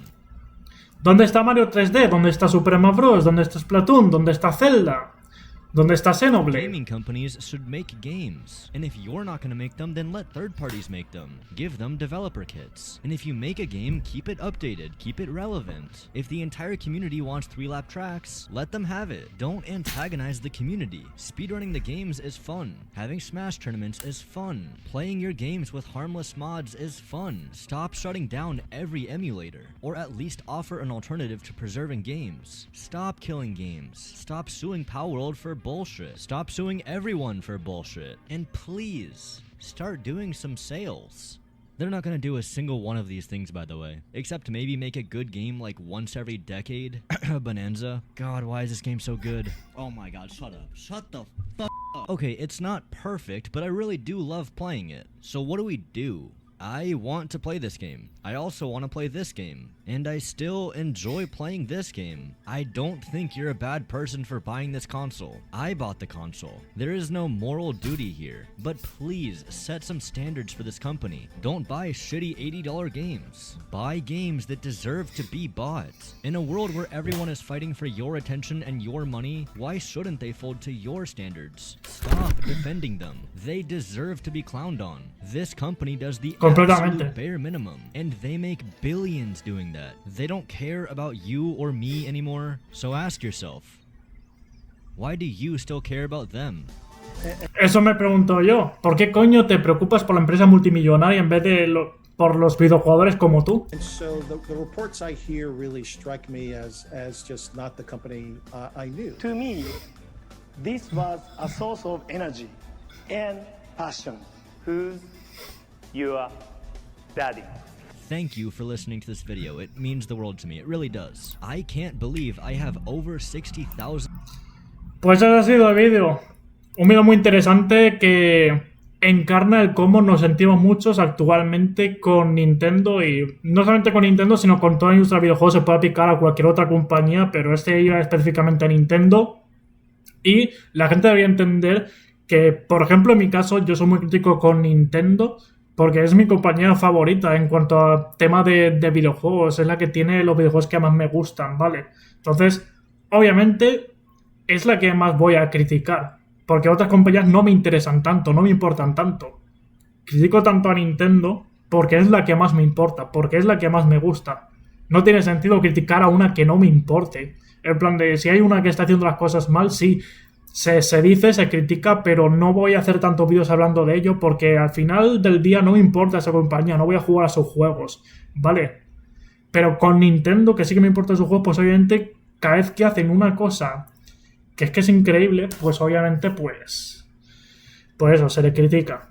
¿Dónde está Mario 3D? ¿Dónde está Super Smash Bros? ¿Dónde está Splatoon? ¿Dónde está Zelda? ¿Dónde está Xenoblade? Gaming companies should make games. And if you're not going to make them, then let third parties make them. Give them developer kits. And if you make a game, keep it updated, keep it relevant. If the entire community wants 3-lap tracks, let them have it. Don't antagonize the community. Speedrunning the games is fun. Having Smash tournaments is fun. Playing your games with harmless mods is fun. Stop shutting down every emulator. Or at least offer an alternative to preserving games. Stop killing games. Stop suing Palworld for bullshit. Stop suing everyone for bullshit. And please, start doing some sales. They're not gonna do a single one of these things, by the way. Except maybe make a good game like once every decade. Bonanza. God, why is this game so good? Oh my god, shut up. Shut the fuck up. Okay, it's not perfect, but I really do love playing it. So what do? I want to play this game. I also want to play this game. And I still enjoy playing this game. I don't think you're a bad person for buying this console. I bought the console. There is no moral duty here. But please, set some standards for this company. Don't buy shitty $80 games. Buy games that deserve to be bought. In a world where everyone is fighting for your attention and your money, why shouldn't they fold to your standards? Stop defending them. They deserve to be clowned on. This company does the absolute bare minimum, and they make billions doing that. They don't care about you or me anymore. So ask yourself, why do you still care about them? Eso me pregunto yo. ¿Por qué coño te preocupas por la empresa multimillonaria en vez de por los videojugadores como tú? And so the reports I hear really strike me as just not the company I knew. To me, this was a source of energy and passion. Who's your daddy? Thank you for listening to this video. It means the world to me. It really does. I can't believe I have over 60,000. Pues ese ha sido el vídeo. Un vídeo muy interesante que encarna el cómo nos sentimos muchos actualmente con Nintendo, y no solamente con Nintendo, sino con toda la industria de videojuegos. Se puede aplicar a cualquier otra compañía, pero este iba específicamente a Nintendo. Y la gente debería entender que, por ejemplo, en mi caso, yo soy muy crítico con Nintendo porque es mi compañía favorita en cuanto a tema de videojuegos. Es la que tiene los videojuegos que más me gustan, ¿vale? Entonces, obviamente, es la que más voy a criticar, porque otras compañías no me interesan tanto, no me importan tanto. Critico tanto a Nintendo porque es la que más me importa, porque es la que más me gusta. No tiene sentido criticar a una que no me importe. En plan de, si hay una que está haciendo las cosas mal, sí, se dice, se critica, pero no voy a hacer tantos vídeos hablando de ello porque al final del día no me importa esa compañía, no voy a jugar a sus juegos, ¿vale? Pero con Nintendo, que sí que me importa sus juegos, pues obviamente cada vez que hacen una cosa que es increíble, pues obviamente pues eso, se le critica.